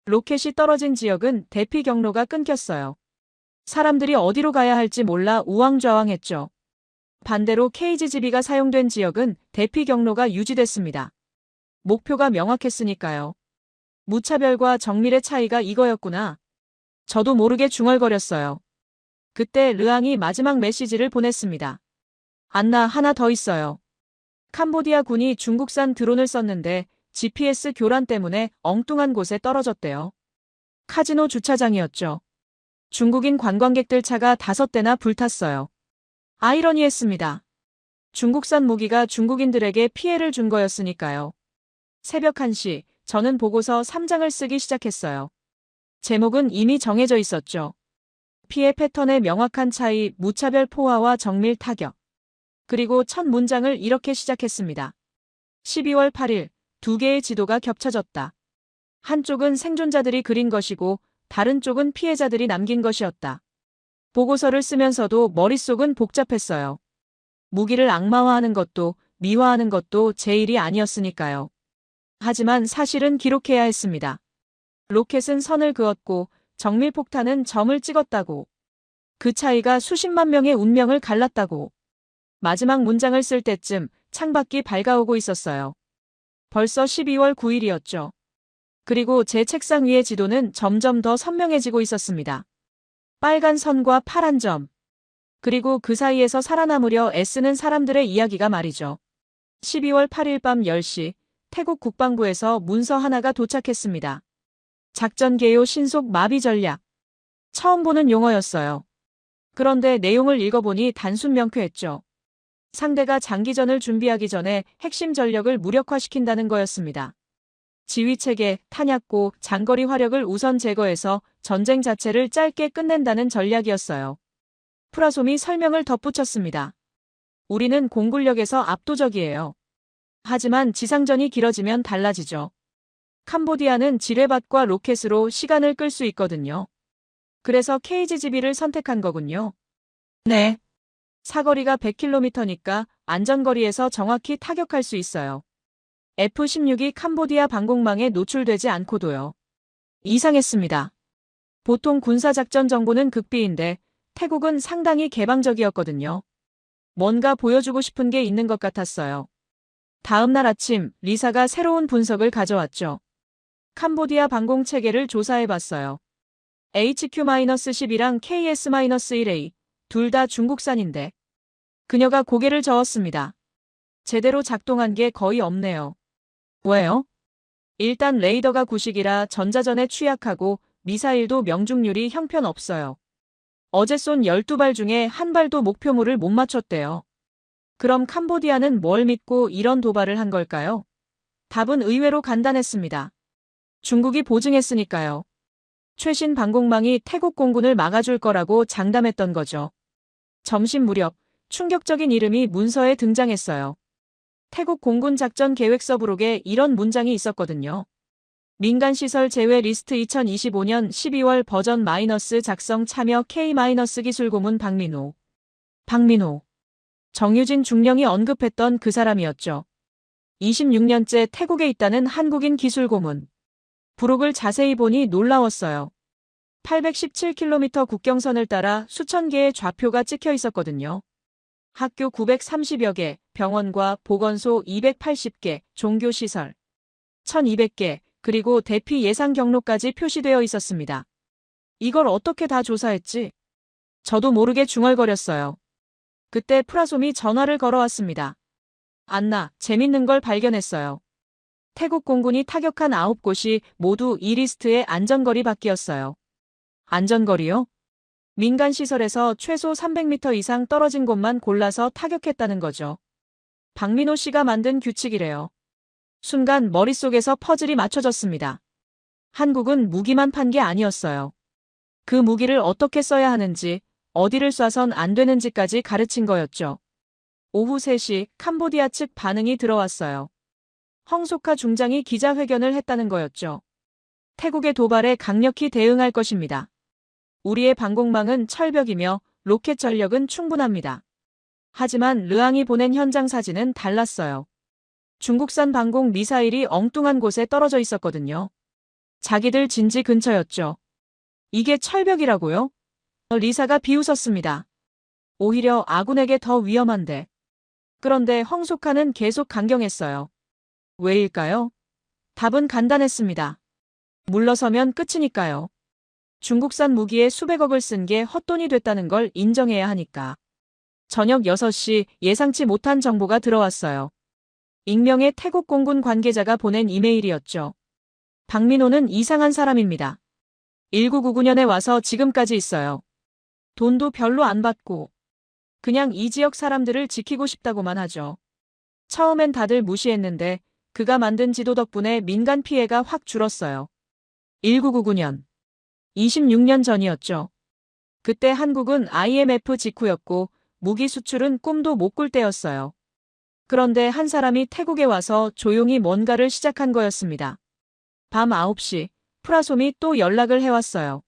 로켓이 떨어진 지역은 대피 경로가 끊겼어요. 사람들이 어디로 가야 할지 몰라 우왕좌왕했죠. 반대로 KGB가 사용된 지역은 대피 경로가 유지됐습니다. 목표가 명확했으니까요. 무차별과 정밀의 차이가 이거였구나. 저도 모르게 중얼거렸어요. 그때 르앙이 마지막 메시지를 보냈습니다. 안나, 하나 더 있어요. 캄보디아 군이 중국산 드론을 썼는데 GPS 교란 때문에 엉뚱한 곳에 떨어졌대요. 카지노 주차장이었죠. 중국인 관광객들 차가 5대나 불탔어요. 아이러니했습니다. 중국산 무기가 중국인들에게 피해를 준 거였으니까요. 새벽 1시, 저는 보고서 3장을 쓰기 시작했어요. 제목은 이미 정해져 있었죠. 피해 패턴의 명확한 차이, 무차별 포화와 정밀 타격. 그리고 첫 문장을 이렇게 시작했습니다. 12월 8일, 두 개의 지도가 겹쳐졌다. 한쪽은 생존자들이 그린 것이고 다른 쪽은 피해자들이 남긴 것이었다. 보고서를 쓰면서도 머릿속은 복잡했어요. 무기를 악마화하는 것도 미화하는 것도 제 일이 아니었으니까요. 하지만 사실은 기록해야 했습니다. 로켓은 선을 그었고 정밀폭탄은 점을 찍었다고. 그 차이가 수십만 명의 운명을 갈랐다고. 마지막 문장을 쓸 때쯤 창밖이 밝아오고 있었어요. 벌써 12월 9일이었죠. 그리고 제 책상 위의 지도는 점점 더 선명해지고 있었습니다. 빨간 선과 파란 점. 그리고 그 사이에서 살아남으려 애쓰는 사람들의 이야기가 말이죠. 12월 8일 밤 10시, 태국 국방부에서 문서 하나가 도착했습니다. 작전 개요 신속 마비 전략. 처음 보는 용어였어요. 그런데 내용을 읽어보니 단순 명쾌했죠. 상대가 장기전을 준비하기 전에 핵심 전력을 무력화시킨다는 거였습니다. 지휘체계, 탄약고, 장거리 화력을 우선 제거해서 전쟁 자체를 짧게 끝낸다는 전략이었어요. 프라솜이 설명을 덧붙였습니다. 우리는 공군력에서 압도적이에요. 하지만 지상전이 길어지면 달라지죠. 캄보디아는 지뢰밭과 로켓으로 시간을 끌 수 있거든요. 그래서 KGB를 선택한 거군요. 네. 사거리가 100km니까 안전거리에서 정확히 타격할 수 있어요. F-16이 캄보디아 방공망에 노출되지 않고도요. 이상했습니다. 보통 군사작전 정보는 극비인데 태국은 상당히 개방적이었거든요. 뭔가 보여주고 싶은 게 있는 것 같았어요. 다음 날 아침 리사가 새로운 분석을 가져왔죠. 캄보디아 방공 체계를 조사해봤어요. HQ-12랑 KS-1A 둘 다 중국산인데. 그녀가 고개를 저었습니다. 제대로 작동한 게 거의 없네요. 왜요? 일단 레이더가 구식이라 전자전에 취약하고 미사일도 명중률이 형편없어요. 어제 쏜 12발 중에 한 발도 목표물을 못 맞췄대요. 그럼 캄보디아는 뭘 믿고 이런 도발을 한 걸까요? 답은 의외로 간단했습니다. 중국이 보증했으니까요. 최신 방공망이 태국 공군을 막아줄 거라고 장담했던 거죠. 점심 무렵 충격적인 이름이 문서에 등장했어요. 태국 공군 작전 계획서 부록에 이런 문장이 있었거든요. 민간시설 제외 리스트 2025년 12월 버전 마이너스 작성 참여 K-기술고문 박민호. 정유진 중령이 언급했던 그 사람이었죠. 26년째 태국에 있다는 한국인 기술고문. 부록을 자세히 보니 놀라웠어요. 817km 국경선을 따라 수천 개의 좌표가 찍혀 있었거든요. 학교 930여 개, 병원과 보건소 280개, 종교시설 1200개, 그리고 대피 예상 경로까지 표시되어 있었습니다. 이걸 어떻게 다 조사했지? 저도 모르게 중얼거렸어요. 그때 프라솜이 전화를 걸어왔습니다. 안나, 재밌는 걸 발견했어요. 태국 공군이 타격한 9곳이 모두 이 리스트의 안전거리 밖이었어요. 안전거리요? 민간시설에서 최소 300m 이상 떨어진 곳만 골라서 타격했다는 거죠. 박민호 씨가 만든 규칙이래요. 순간 머릿속에서 퍼즐이 맞춰졌습니다. 한국은 무기만 판 게 아니었어요. 그 무기를 어떻게 써야 하는지, 어디를 쏴선 안 되는지까지 가르친 거였죠. 오후 3시 캄보디아 측 반응이 들어왔어요. 황소카 중장이 기자회견을 했다는 거였죠. 태국의 도발에 강력히 대응할 것입니다. 우리의 방공망은 철벽이며 로켓 전력은 충분합니다. 하지만 르앙이 보낸 현장 사진은 달랐어요. 중국산 방공 미사일이 엉뚱한 곳에 떨어져 있었거든요. 자기들 진지 근처였죠. 이게 철벽이라고요? 리사가 비웃었습니다. 오히려 아군에게 더 위험한데. 그런데 황소카는 계속 강경했어요. 왜일까요? 답은 간단했습니다. 물러서면 끝이니까요. 중국산 무기에 수백억을 쓴 게 헛돈이 됐다는 걸 인정해야 하니까. 저녁 6시 예상치 못한 정보가 들어왔어요. 익명의 태국 공군 관계자가 보낸 이메일이었죠. 박민호는 이상한 사람입니다. 1999년에 와서 지금까지 있어요. 돈도 별로 안 받고 그냥 이 지역 사람들을 지키고 싶다고만 하죠. 처음엔 다들 무시했는데 그가 만든 지도 덕분에 민간 피해가 확 줄었어요. 1999년. 26년 전이었죠. 그때 한국은 IMF 직후였고 무기 수출은 꿈도 못 꿀 때였어요. 그런데 한 사람이 태국에 와서 조용히 뭔가를 시작한 거였습니다. 밤 9시 프라솜이 또 연락을 해왔어요.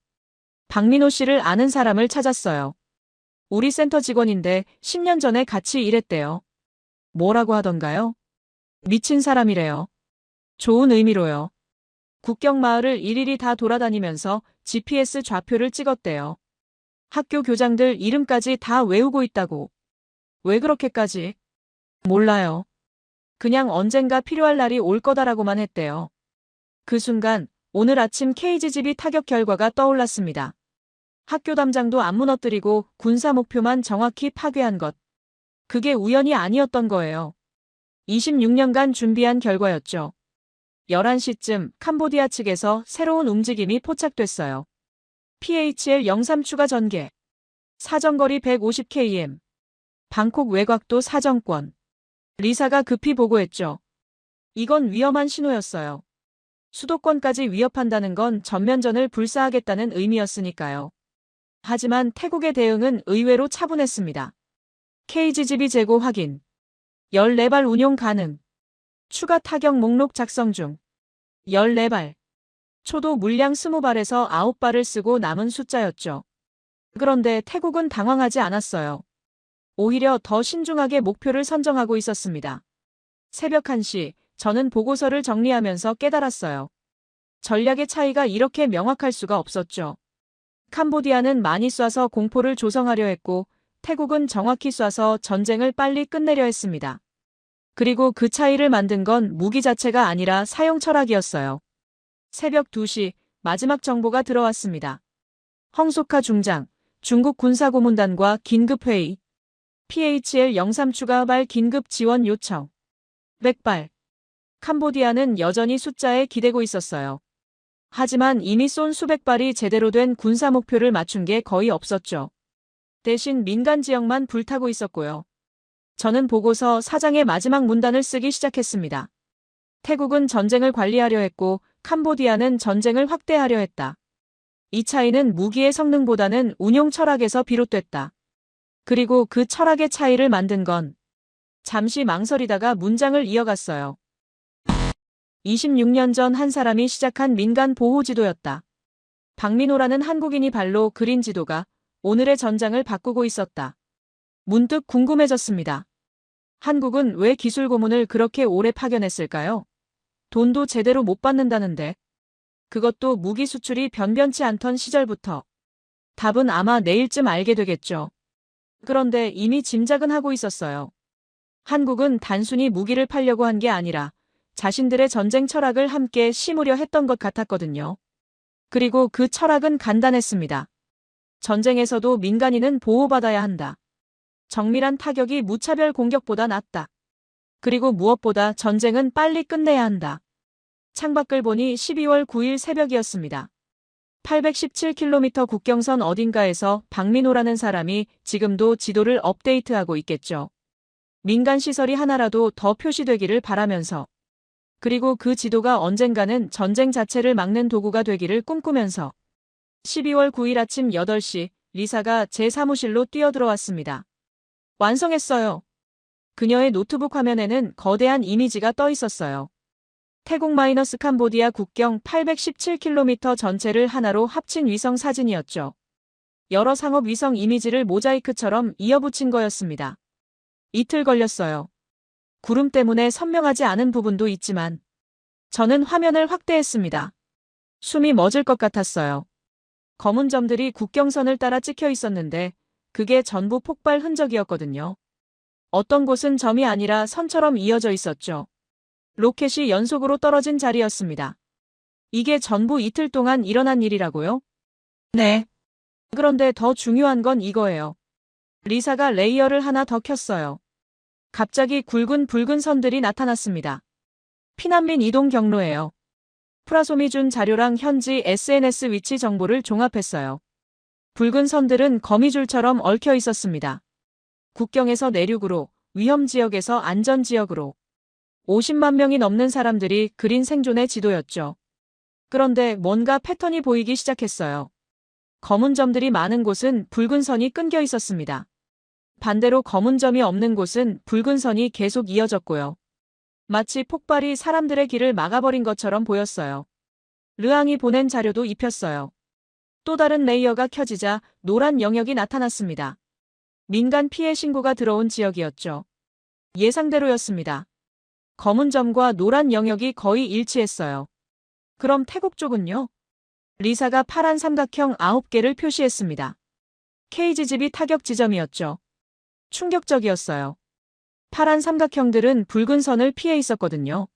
박민호 씨를 아는 사람을 찾았어요. 우리 센터 직원인데 10년 전에 같이 일했대요. 뭐라고 하던가요? 미친 사람이래요. 좋은 의미로요. 국경 마을을 일일이 다 돌아다니면서 GPS 좌표를 찍었대요. 학교 교장들 이름까지 다 외우고 있다고. 왜 그렇게까지? 몰라요. 그냥 언젠가 필요할 날이 올 거다라고만 했대요. 그 순간 오늘 아침 KGB 타격 결과가 떠올랐습니다. 학교 담장도 안 무너뜨리고 군사 목표만 정확히 파괴한 것. 그게 우연이 아니었던 거예요. 26년간 준비한 결과였죠. 11시쯤 캄보디아 측에서 새로운 움직임이 포착됐어요. PHL-03 추가 전개. 사정거리 150km. 방콕 외곽도 사정권. 리사가 급히 보고했죠. 이건 위험한 신호였어요. 수도권까지 위협한다는 건 전면전을 불사하겠다는 의미였으니까요. 하지만 태국의 대응은 의외로 차분했습니다. KGB 재고 확인. 14발 운용 가능. 추가 타격 목록 작성 중. 14발. 초도 물량 20발에서 9발을 쓰고 남은 숫자였죠. 그런데 태국은 당황하지 않았어요. 오히려 더 신중하게 목표를 선정하고 있었습니다. 새벽 1시, 저는 보고서를 정리하면서 깨달았어요. 전략의 차이가 이렇게 명확할 수가 없었죠. 캄보디아는 많이 쏴서 공포를 조성하려 했고, 태국은 정확히 쏴서 전쟁을 빨리 끝내려 했습니다. 그리고 그 차이를 만든 건 무기 자체가 아니라 사용 철학이었어요. 새벽 2시, 마지막 정보가 들어왔습니다. 황소카 중장, 중국 군사고문단과 긴급회의. PHL-03 추가발 긴급 지원 요청. 100발. 캄보디아는 여전히 숫자에 기대고 있었어요. 하지만 이미 쏜 수백 발이 제대로 된 군사 목표를 맞춘 게 거의 없었죠. 대신 민간 지역만 불타고 있었고요. 저는 보고서 사장의 마지막 문단을 쓰기 시작했습니다. 태국은 전쟁을 관리하려 했고 캄보디아는 전쟁을 확대하려 했다. 이 차이는 무기의 성능보다는 운용 철학에서 비롯됐다. 그리고 그 철학의 차이를 만든 건 잠시 망설이다가 문장을 이어갔어요. 26년 전 한 사람이 시작한 민간 보호 지도였다. 박민호라는 한국인이 발로 그린 지도가 오늘의 전장을 바꾸고 있었다. 문득 궁금해졌습니다. 한국은 왜 기술 고문을 그렇게 오래 파견했을까요? 돈도 제대로 못 받는다는데. 그것도 무기 수출이 변변치 않던 시절부터. 답은 아마 내일쯤 알게 되겠죠. 그런데 이미 짐작은 하고 있었어요. 한국은 단순히 무기를 팔려고 한 게 아니라 자신들의 전쟁 철학을 함께 심으려 했던 것 같았거든요. 그리고 그 철학은 간단했습니다. 전쟁에서도 민간인은 보호받아야 한다. 정밀한 타격이 무차별 공격보다 낫다. 그리고 무엇보다 전쟁은 빨리 끝내야 한다. 창밖을 보니 12월 9일 새벽이었습니다. 817km 국경선 어딘가에서 박민호라는 사람이 지금도 지도를 업데이트하고 있겠죠. 민간 시설이 하나라도 더 표시되기를 바라면서. 그리고 그 지도가 언젠가는 전쟁 자체를 막는 도구가 되기를 꿈꾸면서. 12월 9일 아침 8시 리사가 제 사무실로 뛰어들어왔습니다. 완성했어요. 그녀의 노트북 화면에는 거대한 이미지가 떠 있었어요. 태국 마이너스 캄보디아 국경 817km 전체를 하나로 합친 위성 사진이었죠. 여러 상업 위성 이미지를 모자이크처럼 이어붙인 거였습니다. 이틀 걸렸어요. 구름 때문에 선명하지 않은 부분도 있지만 저는 화면을 확대했습니다. 숨이 멎을 것 같았어요. 검은 점들이 국경선을 따라 찍혀 있었는데 그게 전부 폭발 흔적이었거든요. 어떤 곳은 점이 아니라 선처럼 이어져 있었죠. 로켓이 연속으로 떨어진 자리였습니다. 이게 전부 이틀 동안 일어난 일이라고요? 네. 그런데 더 중요한 건 이거예요. 리사가 레이어를 하나 더 켰어요. 갑자기 굵은 붉은 선들이 나타났습니다. 피난민 이동 경로예요. 프라솜이 준 자료랑 현지 SNS 위치 정보를 종합했어요. 붉은 선들은 거미줄처럼 얽혀 있었습니다. 국경에서 내륙으로, 위험 지역에서 안전 지역으로. 50만 명이 넘는 사람들이 그린 생존의 지도였죠. 그런데 뭔가 패턴이 보이기 시작했어요. 검은 점들이 많은 곳은 붉은 선이 끊겨 있었습니다. 반대로 검은 점이 없는 곳은 붉은 선이 계속 이어졌고요. 마치 폭발이 사람들의 길을 막아버린 것처럼 보였어요. 르앙이 보낸 자료도 입혔어요. 또 다른 레이어가 켜지자 노란 영역이 나타났습니다. 민간 피해 신고가 들어온 지역이었죠. 예상대로였습니다. 검은 점과 노란 영역이 거의 일치했어요. 그럼 태국 쪽은요? 리사가 파란 삼각형 9개를 표시했습니다. KGGB 타격 지점이었죠. 충격적이었어요. 파란 삼각형들은 붉은 선을 피해 있었거든요.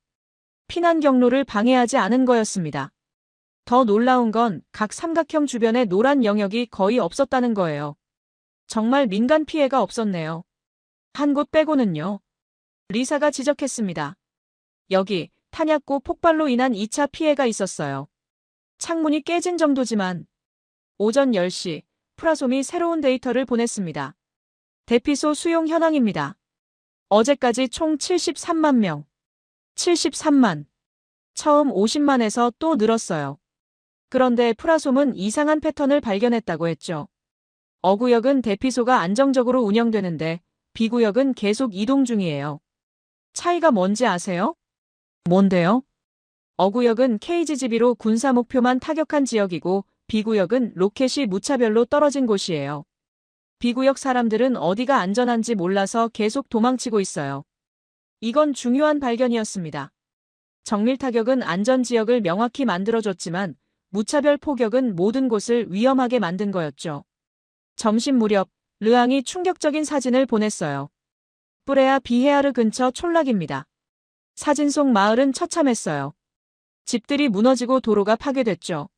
피난 경로를 방해하지 않은 거였습니다. 더 놀라운 건 각 삼각형 주변에 노란 영역이 거의 없었다는 거예요. 정말 민간 피해가 없었네요. 한 곳 빼고는요. 리사가 지적했습니다. 여기 탄약고 폭발로 인한 2차 피해가 있었어요. 창문이 깨진 정도지만 오전 10시 프라솜이 새로운 데이터를 보냈습니다. 대피소 수용 현황입니다. 어제까지 총 73만 명. 73만. 처음 50만에서 또 늘었어요. 그런데 프라솜은 이상한 패턴을 발견했다고 했죠. 어구역은 대피소가 안정적으로 운영되는데 B구역은 계속 이동 중이에요. 차이가 뭔지 아세요? 뭔데요? 어구역은 KGGB로 군사 목표만 타격한 지역이고 B구역은 로켓이 무차별로 떨어진 곳이에요. B구역 사람들은 어디가 안전한지 몰라서 계속 도망치고 있어요. 이건 중요한 발견이었습니다. 정밀 타격은 안전지역을 명확히 만들어줬지만 무차별 포격은 모든 곳을 위험하게 만든 거였죠. 점심 무렵 르앙이 충격적인 사진을 보냈어요. 뿌레아 비헤아르 근처 촌락입니다. 사진 속 마을은 처참했어요. 집들이 무너지고 도로가 파괴됐죠.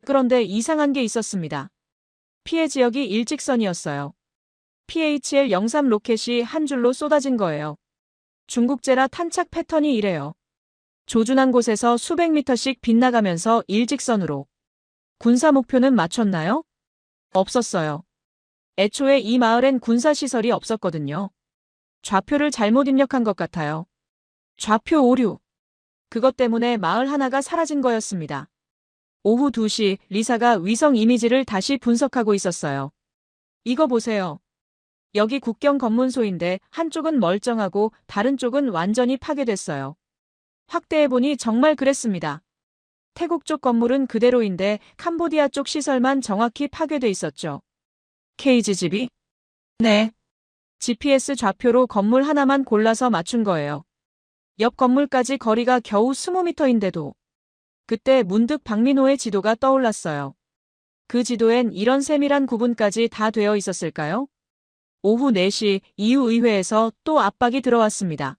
그런데 이상한 게 있었습니다. 피해 지역이 일직선이었어요. PHL-03 로켓이 한 줄로 쏟아진 거예요. 중국제라 탄착 패턴이 이래요. 조준한 곳에서 수백 미터씩 빗나가면서 일직선으로. 군사 목표는 맞췄나요? 없었어요. 애초에 이 마을엔 군사시설이 없었거든요. 좌표를 잘못 입력한 것 같아요. 좌표 오류. 그것 때문에 마을 하나가 사라진 거였습니다. 오후 2시 리사가 위성 이미지를 다시 분석하고 있었어요. 이거 보세요. 여기 국경 검문소인데 한쪽은 멀쩡하고 다른 쪽은 완전히 파괴됐어요. 확대해보니 정말 그랬습니다. 태국 쪽 건물은 그대로인데 캄보디아 쪽 시설만 정확히 파괴돼 있었죠. KGGB? 네. GPS 좌표로 건물 하나만 골라서 맞춘 거예요. 옆 건물까지 거리가 겨우 20m인데도. 그때 문득 박민호의 지도가 떠올랐어요. 그 지도엔 이런 세밀한 구분까지 다 되어 있었을까요? 오후 4시 EU 의회에서 또 압박이 들어왔습니다.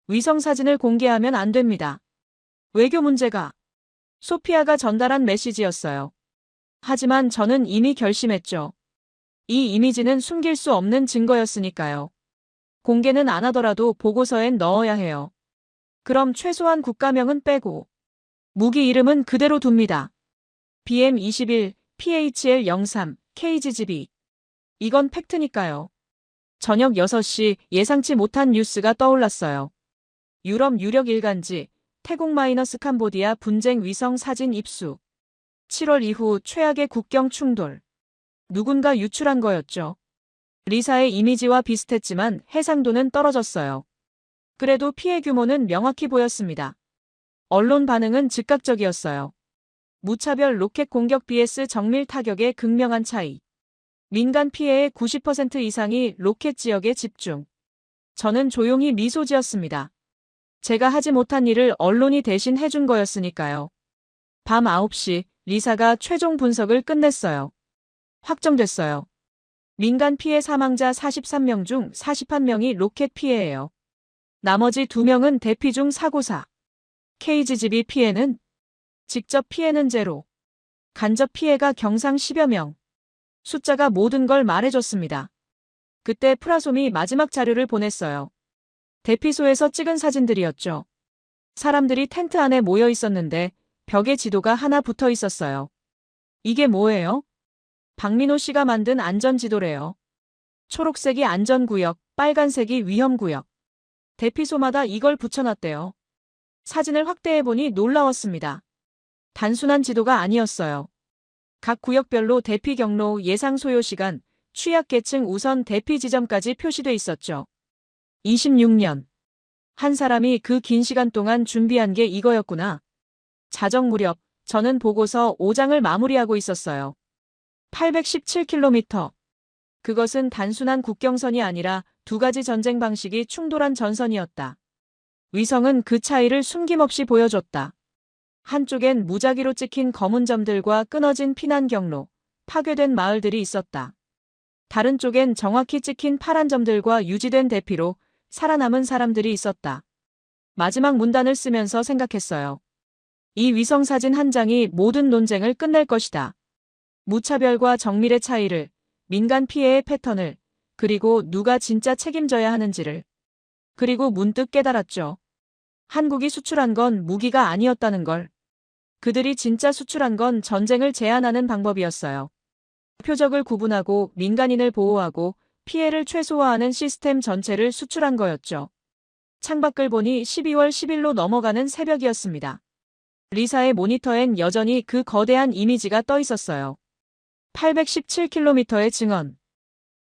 위성 사진을 공개하면 안 됩니다. 외교 문제가. 소피아가 전달한 메시지였어요. 하지만 저는 이미 결심했죠. 이 이미지는 숨길 수 없는 증거였으니까요. 공개는 안 하더라도 보고서엔 넣어야 해요. 그럼 최소한 국가명은 빼고 무기 이름은 그대로 둡니다. BM-21, PHL-03, KGGB. 이건 팩트니까요. 저녁 6시 예상치 못한 뉴스가 떠올랐어요. 유럽 유력 일간지, 태국 마이너스 캄보디아 분쟁 위성 사진 입수. 7월 이후 최악의 국경 충돌. 누군가 유출한 거였죠. 리사의 이미지와 비슷했지만 해상도는 떨어졌어요. 그래도 피해 규모는 명확히 보였습니다. 언론 반응은 즉각적이었어요. 무차별 로켓 공격 vs 정밀 타격의 극명한 차이. 민간 피해의 90% 이상이 로켓 지역에 집중. 저는 조용히 미소 지었습니다. 제가 하지 못한 일을 언론이 대신 해준 거였으니까요. 밤 9시 리사가 최종 분석을 끝냈어요. 확정됐어요. 민간 피해 사망자 43명 중 41명이 로켓 피해예요. 나머지 2명은 대피 중 사고사. KGGB 피해는 직접 피해는 제로. 간접 피해가 경상 10여 명. 숫자가 모든 걸 말해줬습니다. 그때 프라솜이 마지막 자료를 보냈어요. 대피소에서 찍은 사진들이었죠. 사람들이 텐트 안에 모여 있었는데 벽에 지도가 하나 붙어 있었어요. 이게 뭐예요? 박민호 씨가 만든 안전지도래요. 초록색이 안전구역, 빨간색이 위험구역. 대피소마다 이걸 붙여놨대요. 사진을 확대해보니 놀라웠습니다. 단순한 지도가 아니었어요. 각 구역별로 대피 경로, 예상 소요 시간, 취약계층 우선 대피 지점까지 표시돼 있었죠. 26년. 한 사람이 그 긴 시간 동안 준비한 게 이거였구나. 자정 무렵, 저는 보고서 5장을 마무리하고 있었어요. 817km. 그것은 단순한 국경선이 아니라 2가지 전쟁 방식이 충돌한 전선이었다. 위성은 그 차이를 숨김없이 보여줬다. 한쪽엔 무작위로 찍힌 검은 점들과 끊어진 피난 경로, 파괴된 마을들이 있었다. 다른 쪽엔 정확히 찍힌 파란 점들과 유지된 대피로 살아남은 사람들이 있었다. 마지막 문단을 쓰면서 생각했어요. 이 위성사진 한 장이 모든 논쟁을 끝낼 것이다. 무차별과 정밀의 차이를, 민간 피해의 패턴을, 그리고 누가 진짜 책임져야 하는지를. 그리고 문득 깨달았죠. 한국이 수출한 건 무기가 아니었다는 걸. 그들이 진짜 수출한 건 전쟁을 제한하는 방법이었어요. 표적을 구분하고 민간인을 보호하고 피해를 최소화하는 시스템 전체를 수출한 거였죠. 창밖을 보니 12월 10일로 넘어가는 새벽이었습니다. 리사의 모니터엔 여전히 그 거대한 이미지가 떠 있었어요. 817km의 증언.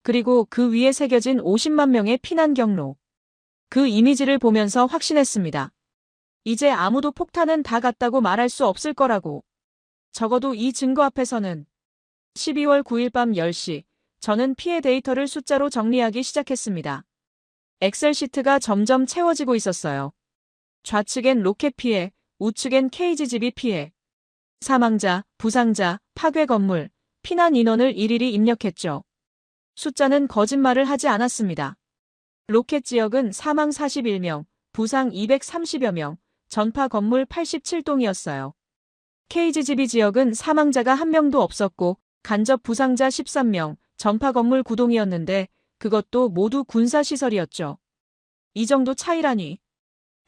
그리고 그 위에 새겨진 50만 명의 피난 경로. 그 이미지를 보면서 확신했습니다. 이제 아무도 폭탄은 다 갔다고 말할 수 없을 거라고. 적어도 이 증거 앞에서는. 12월 9일 밤 10시, 저는 피해 데이터를 숫자로 정리하기 시작했습니다. 엑셀 시트가 점점 채워지고 있었어요. 좌측엔 로켓 피해, 우측엔 KGGB 피해. 사망자, 부상자, 파괴 건물, 피난 인원을 일일이 입력했죠. 숫자는 거짓말을 하지 않았습니다. 로켓 지역은 사망 41명, 부상 230여 명, 전파 건물 87동이었어요. KGGB 지역은 사망자가 1명도 없었고 간접 부상자 13명, 전파 건물 9동이었는데 그것도 모두 군사시설이었죠. 이 정도 차이라니.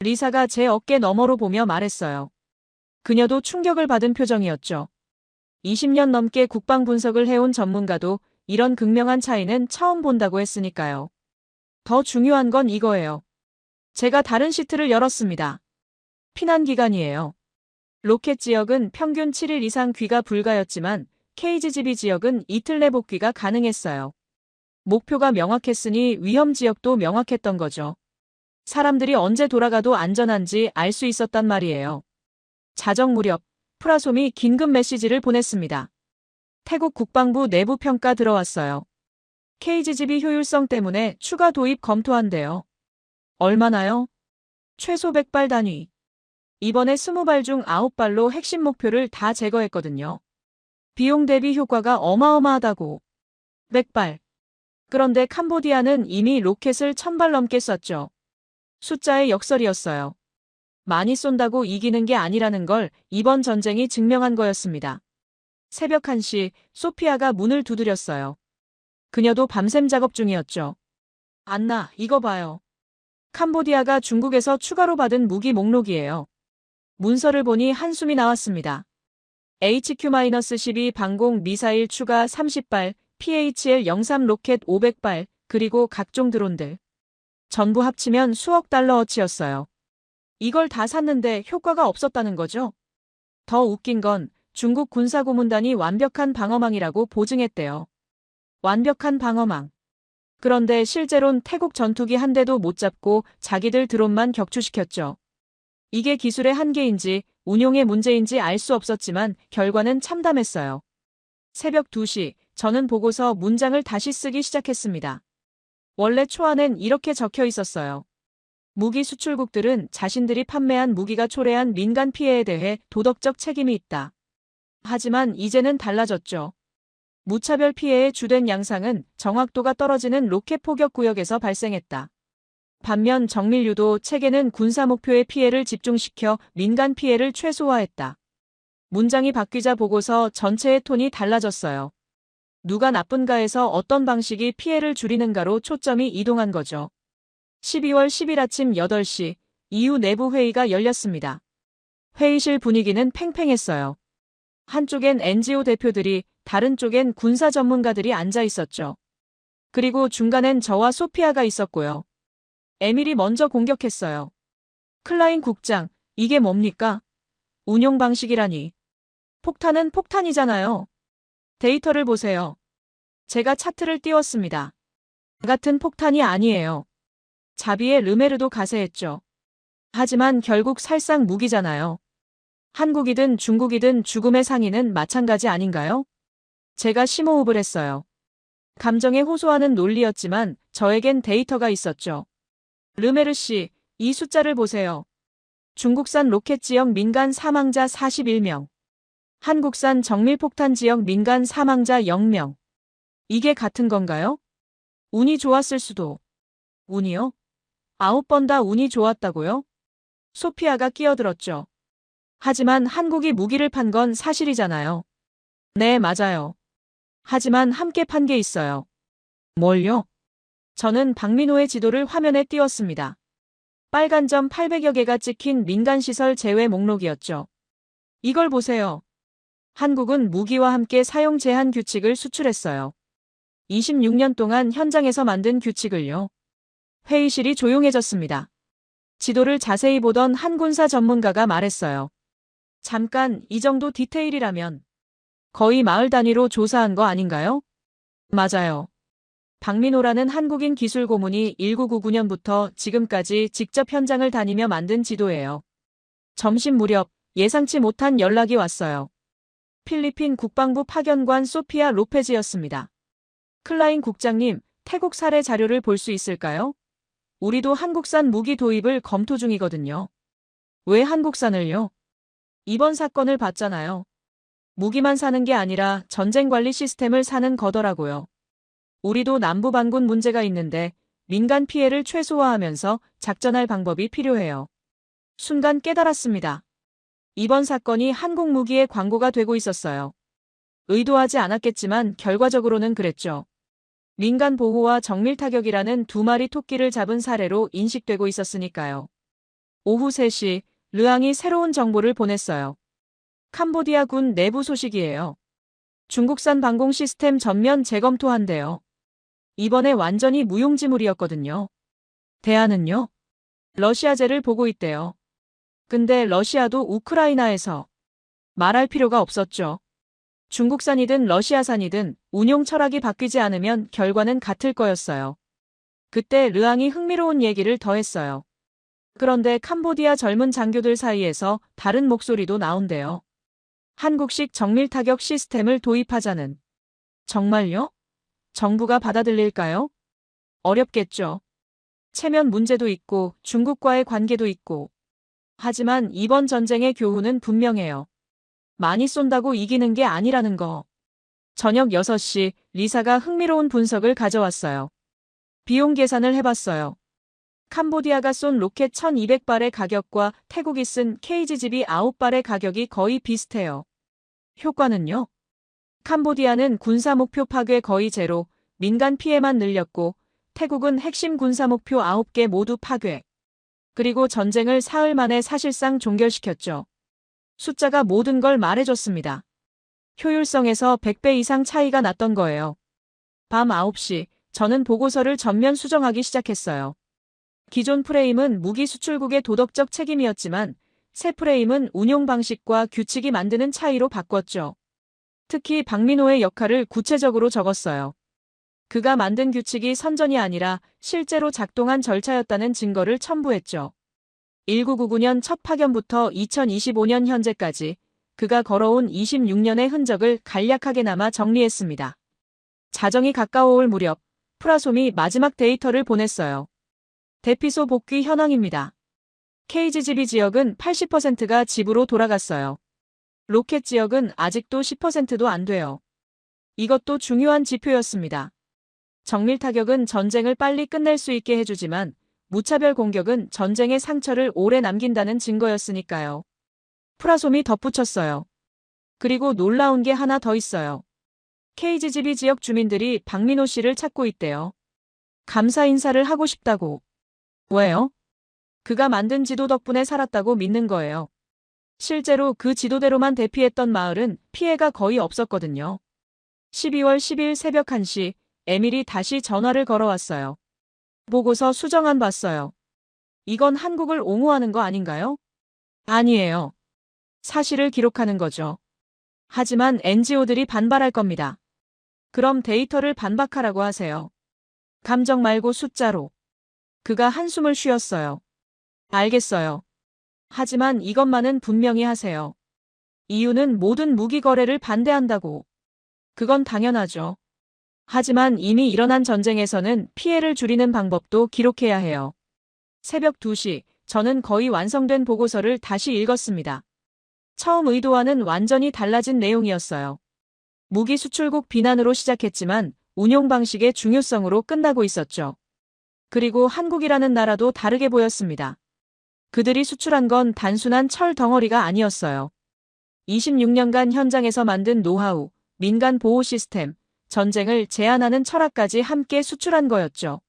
리사가 제 어깨 너머로 보며 말했어요. 그녀도 충격을 받은 표정이었죠. 20년 넘게 국방 분석을 해온 전문가도 이런 극명한 차이는 처음 본다고 했으니까요. 더 중요한 건 이거예요. 제가 다른 시트를 열었습니다. 피난 기간이에요. 로켓 지역은 평균 7일 이상 귀가 불가였지만 KGGB 지역은 이틀 내 복귀가 가능했어요. 목표가 명확했으니 위험 지역도 명확했던 거죠. 사람들이 언제 돌아가도 안전한지 알 수 있었단 말이에요. 자정 무렵, 프라솜이 긴급 메시지를 보냈습니다. 태국 국방부 내부 평가 들어왔어요. KGGB 효율성 때문에 추가 도입 검토한대요. 얼마나요? 최소 100발 단위. 이번에 20발 중 9발로 핵심 목표를 다 제거했거든요. 비용 대비 효과가 어마어마하다고. 100발. 그런데 캄보디아는 이미 로켓을 1000발 넘게 쐈죠. 숫자의 역설이었어요. 많이 쏜다고 이기는 게 아니라는 걸 이번 전쟁이 증명한 거였습니다. 새벽 1시 소피아가 문을 두드렸어요. 그녀도 밤샘 작업 중이었죠. 안나, 이거 봐요. 캄보디아가 중국에서 추가로 받은 무기 목록이에요. 문서를 보니 한숨이 나왔습니다. HQ-12 방공 미사일 추가 30발, PHL-03 로켓 500발, 그리고 각종 드론들. 전부 합치면 수억 달러어치였어요. 이걸 다 샀는데 효과가 없었다는 거죠? 더 웃긴 건 중국 군사고문단이 완벽한 방어망이라고 보증했대요. 완벽한 방어망. 그런데 실제론 태국 전투기 한 대도 못 잡고 자기들 드론만 격추시켰죠. 이게 기술의 한계인지 운용의 문제인지 알 수 없었지만 결과는 참담했어요. 새벽 2시, 저는 보고서 문장을 다시 쓰기 시작했습니다. 원래 초안엔 이렇게 적혀 있었어요. 무기 수출국들은 자신들이 판매한 무기가 초래한 민간 피해에 대해 도덕적 책임이 있다. 하지만 이제는 달라졌죠. 무차별 피해의 주된 양상은 정확도가 떨어지는 로켓 포격 구역에서 발생했다. 반면 정밀유도 체계는 군사 목표의 피해를 집중시켜 민간 피해를 최소화했다. 문장이 바뀌자 보고서 전체의 톤이 달라졌어요. 누가 나쁜가에서 어떤 방식이 피해를 줄이는가로 초점이 이동한 거죠. 12월 10일 아침 8시, 이후 내부 회의가 열렸습니다. 회의실 분위기는 팽팽했어요. 한쪽엔 NGO 대표들이, 다른 쪽엔 군사 전문가들이 앉아 있었죠. 그리고 중간엔 저와 소피아가 있었고요. 에밀이 먼저 공격했어요. 클라인 국장, 이게 뭡니까? 운용 방식이라니. 폭탄은 폭탄이잖아요. 데이터를 보세요. 제가 차트를 띄웠습니다. 같은 폭탄이 아니에요. 자비에 르메르도 가세했죠. 하지만 결국 살상 무기잖아요. 한국이든 중국이든 죽음의 상인은 마찬가지 아닌가요? 제가 심호흡을 했어요. 감정에 호소하는 논리였지만 저에겐 데이터가 있었죠. 르메르 씨, 이 숫자를 보세요. 중국산 로켓 지역 민간 사망자 41명. 한국산 정밀폭탄 지역 민간 사망자 0명. 이게 같은 건가요? 운이 좋았을 수도. 운이요? 9번 다 운이 좋았다고요? 소피아가 끼어들었죠. 하지만 한국이 무기를 판 건 사실이잖아요. 네, 맞아요. 하지만 함께 판 게 있어요. 뭘요? 저는 박민호의 지도를 화면에 띄웠습니다. 빨간 점 800여 개가 찍힌 민간시설 제외 목록이었죠. 이걸 보세요. 한국은 무기와 함께 사용 제한 규칙을 수출했어요. 26년 동안 현장에서 만든 규칙을요. 회의실이 조용해졌습니다. 지도를 자세히 보던 한 군사 전문가가 말했어요. 잠깐, 이 정도 디테일이라면 거의 마을 단위로 조사한 거 아닌가요? 맞아요. 박민호라는 한국인 기술 고문이 1999년부터 지금까지 직접 현장을 다니며 만든 지도예요. 점심 무렵 예상치 못한 연락이 왔어요. 필리핀 국방부 파견관 소피아 로페즈였습니다. 클라인 국장님, 태국 사례 자료를 볼 수 있을까요? 우리도 한국산 무기 도입을 검토 중이거든요. 왜 한국산을요? 이번 사건을 봤잖아요. 무기만 사는 게 아니라 전쟁 관리 시스템을 사는 거더라고요. 우리도 남부반군 문제가 있는데 민간 피해를 최소화하면서 작전할 방법이 필요해요. 순간 깨달았습니다. 이번 사건이 한국 무기의 광고가 되고 있었어요. 의도하지 않았겠지만 결과적으로는 그랬죠. 민간 보호와 정밀 타격이라는 두 마리 토끼를 잡은 사례로 인식되고 있었으니까요. 오후 3시, 르앙이 새로운 정보를 보냈어요. 캄보디아 군 내부 소식이에요. 중국산 방공 시스템 전면 재검토한대요. 이번에 완전히 무용지물이었거든요. 대안은요? 러시아제를 보고 있대요. 근데 러시아도 우크라이나에서 말할 필요가 없었죠. 중국산이든 러시아산이든 운용 철학이 바뀌지 않으면 결과는 같을 거였어요. 그때 르앙이 흥미로운 얘기를 더했어요. 그런데 캄보디아 젊은 장교들 사이에서 다른 목소리도 나온대요. 한국식 정밀 타격 시스템을 도입하자는. 정말요? 정부가 받아들일까요? 어렵겠죠. 체면 문제도 있고 중국과의 관계도 있고. 하지만 이번 전쟁의 교훈은 분명해요. 많이 쏜다고 이기는 게 아니라는 거. 저녁 6시, 리사가 흥미로운 분석을 가져왔어요. 비용 계산을 해봤어요. 캄보디아가 쏜 로켓 1200발의 가격과 태국이 쓴 KGB 9발의 가격이 거의 비슷해요. 효과는요? 캄보디아는 군사 목표 파괴 거의 제로, 민간 피해만 늘렸고 태국은 핵심 군사 목표 9개 모두 파괴. 그리고 전쟁을 사흘 만에 사실상 종결시켰죠. 숫자가 모든 걸 말해줬습니다. 효율성에서 100배 이상 차이가 났던 거예요. 밤 9시, 저는 보고서를 전면 수정하기 시작했어요. 기존 프레임은 무기 수출국의 도덕적 책임이었지만 새 프레임은 운용 방식과 규칙이 만드는 차이로 바꿨죠. 특히 박민호의 역할을 구체적으로 적었어요. 그가 만든 규칙이 선전이 아니라 실제로 작동한 절차였다는 증거를 첨부했죠. 1999년 첫 파견부터 2025년 현재까지 그가 걸어온 26년의 흔적을 간략하게나마 정리했습니다. 자정이 가까워올 무렵 프라솜이 마지막 데이터를 보냈어요. 대피소 복귀 현황입니다. KGGB 지역은 80%가 집으로 돌아갔어요. 로켓 지역은 아직도 10%도 안 돼요. 이것도 중요한 지표였습니다. 정밀 타격은 전쟁을 빨리 끝낼 수 있게 해주지만 무차별 공격은 전쟁의 상처를 오래 남긴다는 증거였으니까요. 프라솜이 덧붙였어요. 그리고 놀라운 게 하나 더 있어요. KGGB 지역 주민들이 박민호 씨를 찾고 있대요. 감사 인사를 하고 싶다고. 왜요? 그가 만든 지도 덕분에 살았다고 믿는 거예요. 실제로 그 지도대로만 대피했던 마을은 피해가 거의 없었거든요. 12월 10일 새벽 1시 에밀이 다시 전화를 걸어왔어요. 보고서 수정안 봤어요. 이건 한국을 옹호하는 거 아닌가요? 아니에요. 사실을 기록하는 거죠. 하지만 NGO들이 반발할 겁니다. 그럼 데이터를 반박하라고 하세요. 감정 말고 숫자로. 그가 한숨을 쉬었어요. 알겠어요. 하지만 이것만은 분명히 하세요. 이유는 모든 무기 거래를 반대한다고. 그건 당연하죠. 하지만 이미 일어난 전쟁에서는 피해를 줄이는 방법도 기록해야 해요. 새벽 2시, 저는 거의 완성된 보고서를 다시 읽었습니다. 처음 의도와는 완전히 달라진 내용이었어요. 무기 수출국 비난으로 시작했지만 운용 방식의 중요성으로 끝나고 있었죠. 그리고 한국이라는 나라도 다르게 보였습니다. 그들이 수출한 건 단순한 철 덩어리가 아니었어요. 26년간 현장에서 만든 노하우, 민간 보호 시스템, 전쟁을 제한하는 철학까지 함께 수출한 거였죠.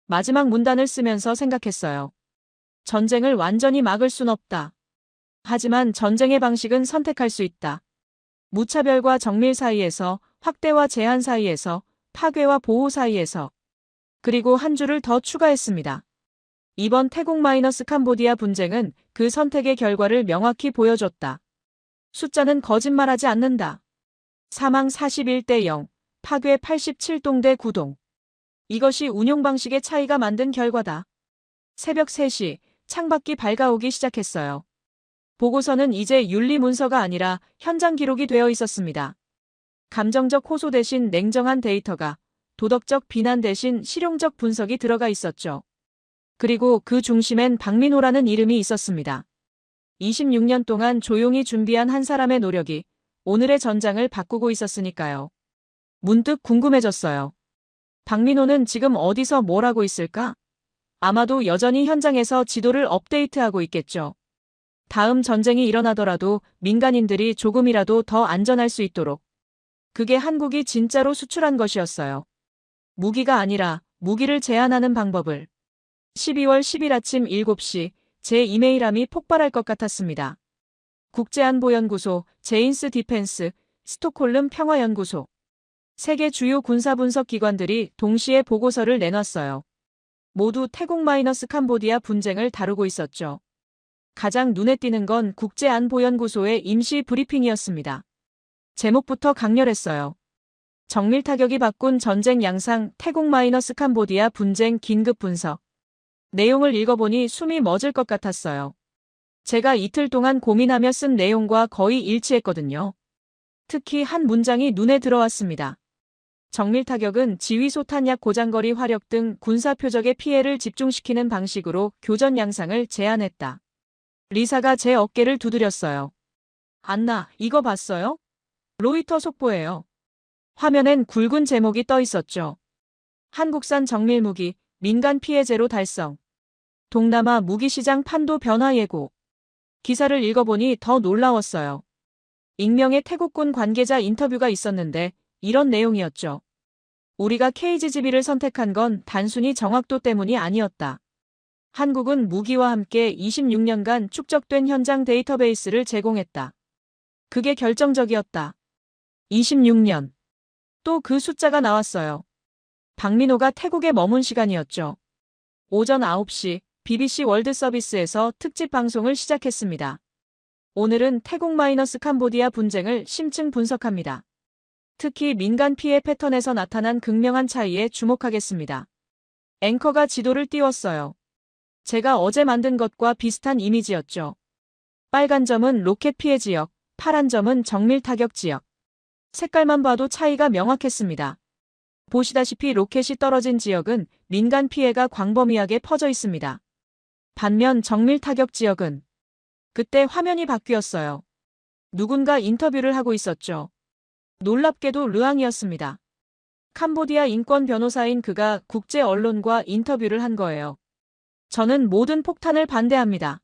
마지막 문단을 쓰면서 생각했어요. 전쟁을 완전히 막을 순 없다. 하지만 전쟁의 방식은 선택할 수 있다. 무차별과 정밀 사이에서, 확대와 제한 사이에서, 파괴와 보호 사이에서. 그리고 한 줄을 더 추가했습니다. 이번 태국-캄보디아 분쟁은 그 선택의 결과를 명확히 보여줬다. 숫자는 거짓말하지 않는다. 사망 41대 0, 파괴 87동 대 9동. 이것이 운용 방식의 차이가 만든 결과다. 새벽 3시, 창밖이 밝아오기 시작했어요. 보고서는 이제 윤리 문서가 아니라 현장 기록이 되어 있었습니다. 감정적 호소 대신 냉정한 데이터가, 도덕적 비난 대신 실용적 분석이 들어가 있었죠. 그리고 그 중심엔 박민호라는 이름이 있었습니다. 26년 동안 조용히 준비한 한 사람의 노력이 오늘의 전장을 바꾸고 있었으니까요. 문득 궁금해졌어요. 박민호는 지금 어디서 뭘 하고 있을까? 아마도 여전히 현장에서 지도를 업데이트하고 있겠죠. 다음 전쟁이 일어나더라도 민간인들이 조금이라도 더 안전할 수 있도록. 그게 한국이 진짜로 수출한 것이었어요. 무기가 아니라 무기를 제한하는 방법을. 12월 10일 아침 7시 제 이메일함이 폭발할 것 같았습니다. 국제안보연구소, 제인스 디펜스, 스톡홀름 평화연구소. 세계 주요 군사분석 기관들이 동시에 보고서를 내놨어요. 모두 태국-캄보디아 분쟁을 다루고 있었죠. 가장 눈에 띄는 건 국제안보연구소의 임시 브리핑이었습니다. 제목부터 강렬했어요. 정밀 타격이 바꾼 전쟁 양상 태국-캄보디아 분쟁 긴급 분석. 내용을 읽어보니 숨이 멎을 것 같았어요. 제가 이틀 동안 고민하며 쓴 내용과 거의 일치했거든요. 특히 한 문장이 눈에 들어왔습니다. 정밀 타격은 지휘소 탄약 고장거리 화력 등 군사 표적의 피해를 집중시키는 방식으로 교전 양상을 제한했다. 리사가 제 어깨를 두드렸어요. 안나, 이거 봤어요? 로이터 속보예요. 화면엔 굵은 제목이 떠 있었죠. 한국산 정밀 무기, 민간 피해 제로 달성. 동남아 무기시장 판도 변화 예고. 기사를 읽어보니 더 놀라웠어요. 익명의 태국군 관계자 인터뷰가 있었는데 이런 내용이었죠. 우리가 KGGB를 선택한 건 단순히 정확도 때문이 아니었다. 한국은 무기와 함께 26년간 축적된 현장 데이터베이스를 제공했다. 그게 결정적이었다. 26년. 또 그 숫자가 나왔어요. 박민호가 태국에 머문 시간이었죠. 오전 9시 BBC 월드 서비스에서 특집 방송을 시작했습니다. 오늘은 태국-캄보디아 분쟁을 심층 분석합니다. 특히 민간 피해 패턴에서 나타난 극명한 차이에 주목하겠습니다. 앵커가 지도를 띄웠어요. 제가 어제 만든 것과 비슷한 이미지였죠. 빨간 점은 로켓 피해 지역, 파란 점은 정밀 타격 지역. 색깔만 봐도 차이가 명확했습니다. 보시다시피 로켓이 떨어진 지역은 민간 피해가 광범위하게 퍼져 있습니다. 반면 정밀 타격 지역은 그때 화면이 바뀌었어요. 누군가 인터뷰를 하고 있었죠. 놀랍게도 르앙이었습니다. 캄보디아 인권 변호사인 그가 국제 언론과 인터뷰를 한 거예요. 저는 모든 폭탄을 반대합니다.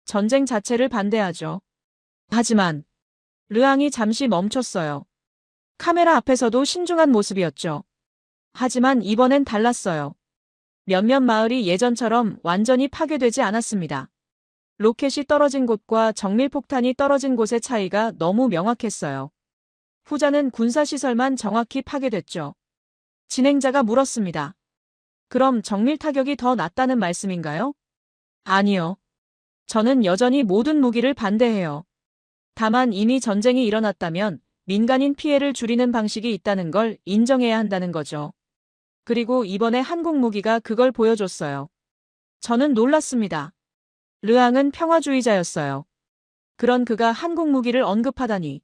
전쟁 자체를 반대하죠. 하지만 르앙이 잠시 멈췄어요. 카메라 앞에서도 신중한 모습이었죠. 하지만 이번엔 달랐어요. 몇몇 마을이 예전처럼 완전히 파괴되지 않았습니다. 로켓이 떨어진 곳과 정밀폭탄이 떨어진 곳의 차이가 너무 명확했어요. 후자는 군사시설만 정확히 파괴됐죠. 진행자가 물었습니다. 그럼 정밀 타격이 더 낫다는 말씀인가요? 아니요. 저는 여전히 모든 무기를 반대해요. 다만 이미 전쟁이 일어났다면 민간인 피해를 줄이는 방식이 있다는 걸 인정해야 한다는 거죠. 그리고 이번에 한국 무기가 그걸 보여줬어요. 저는 놀랐습니다. 르앙은 평화주의자였어요. 그런 그가 한국 무기를 언급하다니.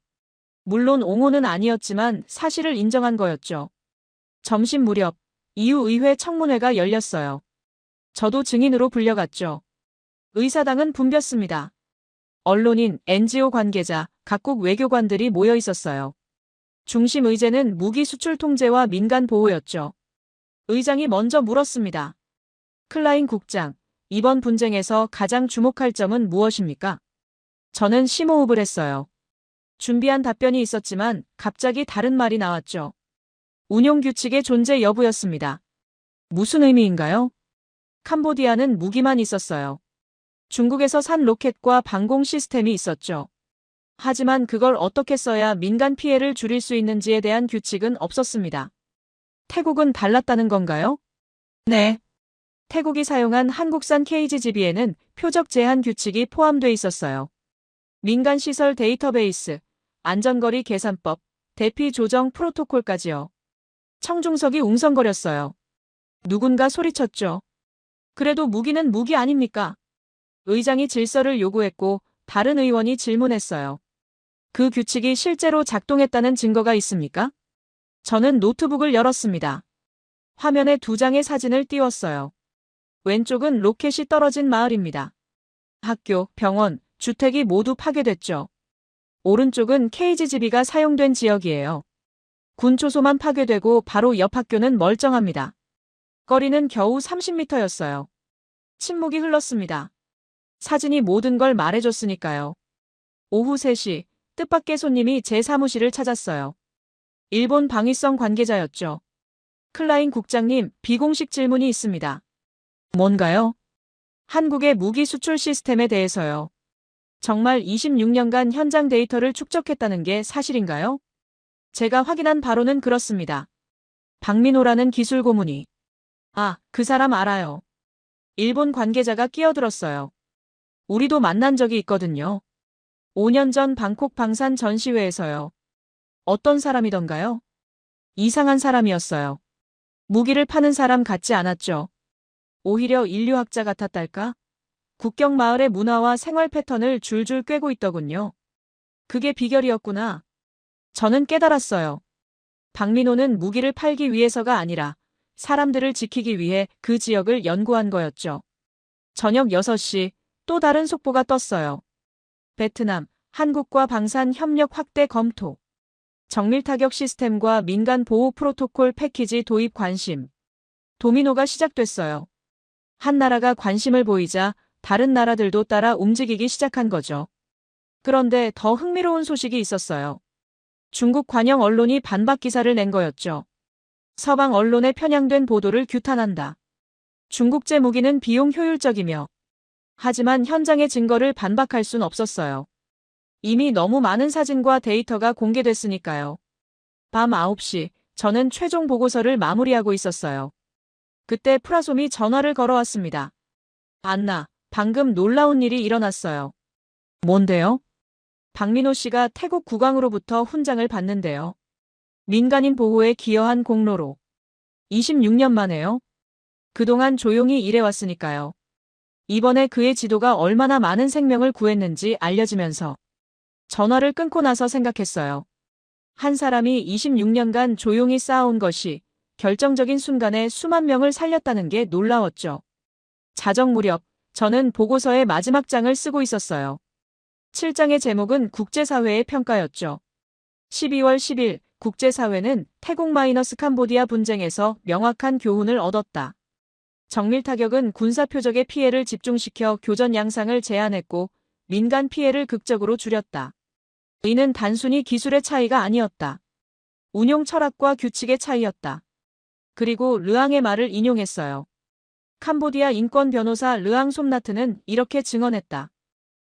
물론 옹호는 아니었지만 사실을 인정한 거였죠. 점심 무렵 EU 의회 청문회가 열렸어요. 저도 증인으로 불려갔죠. 의사당은 붐볐습니다. 언론인, NGO 관계자, 각국 외교관들이 모여 있었어요. 중심 의제는 무기 수출 통제와 민간 보호였죠. 의장이 먼저 물었습니다. 클라인 국장, 이번 분쟁에서 가장 주목할 점은 무엇입니까? 저는 심호흡을 했어요. 준비한 답변이 있었지만 갑자기 다른 말이 나왔죠. 운용 규칙의 존재 여부였습니다. 무슨 의미인가요? 캄보디아는 무기만 있었어요. 중국에서 산 로켓과 방공 시스템이 있었죠. 하지만 그걸 어떻게 써야 민간 피해를 줄일 수 있는지에 대한 규칙은 없었습니다. 태국은 달랐다는 건가요? 네. 태국이 사용한 한국산 KGGB에는 표적 제한 규칙이 포함돼 있었어요. 민간 시설 데이터베이스, 안전거리 계산법, 대피 조정 프로토콜까지요. 청중석이 웅성거렸어요. 누군가 소리쳤죠. 그래도 무기는 무기 아닙니까? 의장이 질서를 요구했고 다른 의원이 질문했어요. 그 규칙이 실제로 작동했다는 증거가 있습니까? 저는 노트북을 열었습니다. 화면에 2장의 사진을 띄웠어요. 왼쪽은 로켓이 떨어진 마을입니다. 학교, 병원, 주택이 모두 파괴됐죠. 오른쪽은 KGGB가 사용된 지역이에요. 군 초소만 파괴되고 바로 옆 학교는 멀쩡합니다. 거리는 겨우 30m였어요. 침묵이 흘렀습니다. 사진이 모든 걸 말해줬으니까요. 오후 3시, 뜻밖의 손님이 제 사무실을 찾았어요. 일본 방위성 관계자였죠. 클라인 국장님, 비공식 질문이 있습니다. 뭔가요? 한국의 무기 수출 시스템에 대해서요. 정말 26년간 현장 데이터를 축적했다는 게 사실인가요? 제가 확인한 바로는 그렇습니다. 박민호라는 기술 고문이. 아, 그 사람 알아요. 일본 관계자가 끼어들었어요. 우리도 만난 적이 있거든요. 5년 전 방콕 방산 전시회에서요. 어떤 사람이던가요? 이상한 사람이었어요. 무기를 파는 사람 같지 않았죠. 오히려 인류학자 같았달까? 국경 마을의 문화와 생활 패턴을 줄줄 꿰고 있더군요. 그게 비결이었구나. 저는 깨달았어요. 박민호는 무기를 팔기 위해서가 아니라 사람들을 지키기 위해 그 지역을 연구한 거였죠. 저녁 6시 또 다른 속보가 떴어요. 베트남, 한국과 방산 협력 확대 검토. 정밀 타격 시스템과 민간 보호 프로토콜 패키지 도입 관심. 도미노가 시작됐어요. 한 나라가 관심을 보이자 다른 나라들도 따라 움직이기 시작한 거죠. 그런데 더 흥미로운 소식이 있었어요. 중국 관영 언론이 반박 기사를 낸 거였죠. 서방 언론에 편향된 보도를 규탄한다. 중국제 무기는 비용 효율적이며 하지만 현장의 증거를 반박할 순 없었어요. 이미 너무 많은 사진과 데이터가 공개됐으니까요. 밤 9시 저는 최종 보고서를 마무리하고 있었어요. 그때 프라솜이 전화를 걸어왔습니다. 안나, 방금 놀라운 일이 일어났어요. 뭔데요? 박민호 씨가 태국 국왕으로부터 훈장을 받는데요. 민간인 보호에 기여한 공로로. 26년 만에요. 그동안 조용히 일해왔으니까요. 이번에 그의 지도가 얼마나 많은 생명을 구했는지 알려지면서 전화를 끊고 나서 생각했어요. 한 사람이 26년간 조용히 쌓아온 것이 결정적인 순간에 수만 명을 살렸다는 게 놀라웠죠. 자정 무렵, 저는 보고서의 마지막 장을 쓰고 있었어요. 7장의 제목은 국제사회의 평가였죠. 12월 10일, 국제사회는 태국 캄보디아 분쟁에서 명확한 교훈을 얻었다. 정밀 타격은 군사 표적의 피해를 집중시켜 교전 양상을 제한했고 민간 피해를 극적으로 줄였다. 이는 단순히 기술의 차이가 아니었다. 운용 철학과 규칙의 차이였다. 그리고 르앙의 말을 인용했어요. 캄보디아 인권 변호사 르앙 솜나트는 이렇게 증언했다.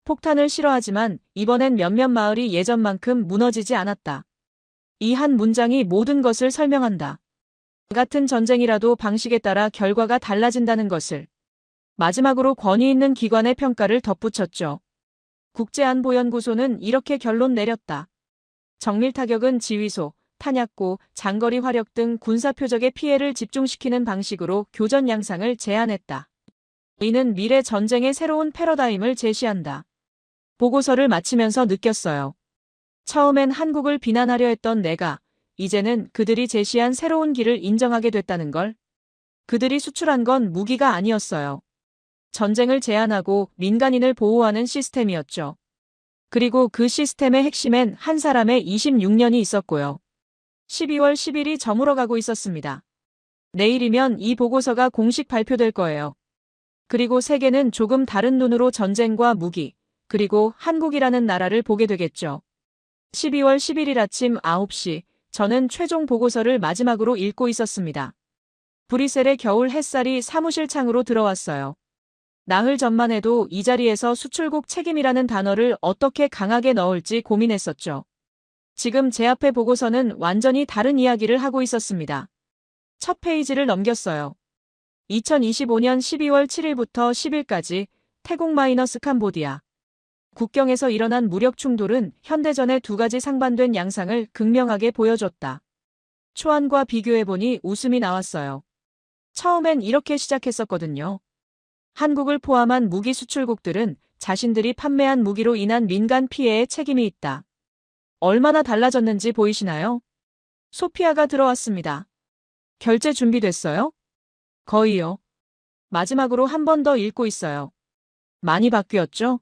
폭탄을 싫어하지만 이번엔 몇몇 마을이 예전만큼 무너지지 않았다. 이 한 문장이 모든 것을 설명한다. 같은 전쟁이라도 방식에 따라 결과가 달라진다는 것을. 마지막으로 권위 있는 기관의 평가를 덧붙였죠. 국제안보연구소는 이렇게 결론 내렸다. 정밀 타격은 지휘소, 탄약고, 장거리 화력 등 군사 표적의 피해를 집중시키는 방식으로 교전 양상을 제한했다. 이는 미래 전쟁의 새로운 패러다임을 제시한다. 보고서를 마치면서 느꼈어요. 처음엔 한국을 비난하려 했던 내가 이제는 그들이 제시한 새로운 길을 인정하게 됐다는 걸. 그들이 수출한 건 무기가 아니었어요. 전쟁을 제한하고 민간인을 보호하는 시스템이었죠. 그리고 그 시스템의 핵심엔 한 사람의 26년이 있었고요. 12월 10일이 저물어가고 있었습니다. 내일이면 이 보고서가 공식 발표될 거예요. 그리고 세계는 조금 다른 눈으로 전쟁과 무기, 그리고 한국이라는 나라를 보게 되겠죠. 12월 11일 아침 9시, 저는 최종 보고서를 마지막으로 읽고 있었습니다. 브뤼셀의 겨울 햇살이 사무실 창으로 들어왔어요. 나흘 전만 해도 이 자리에서 수출국 책임이라는 단어를 어떻게 강하게 넣을지 고민했었죠. 지금 제 앞에 보고서는 완전히 다른 이야기를 하고 있었습니다. 첫 페이지를 넘겼어요. 2025년 12월 7일부터 10일까지 태국 캄보디아. 국경에서 일어난 무력 충돌은 현대전의 두 가지 상반된 양상을 극명하게 보여줬다. 초안과 비교해보니 웃음이 나왔어요. 처음엔 이렇게 시작했었거든요. 한국을 포함한 무기 수출국들은 자신들이 판매한 무기로 인한 민간 피해에 책임이 있다. 얼마나 달라졌는지 보이시나요? 소피아가 들어왔습니다. 결제 준비됐어요? 거의요. 마지막으로 한 번 더 읽고 있어요. 많이 바뀌었죠?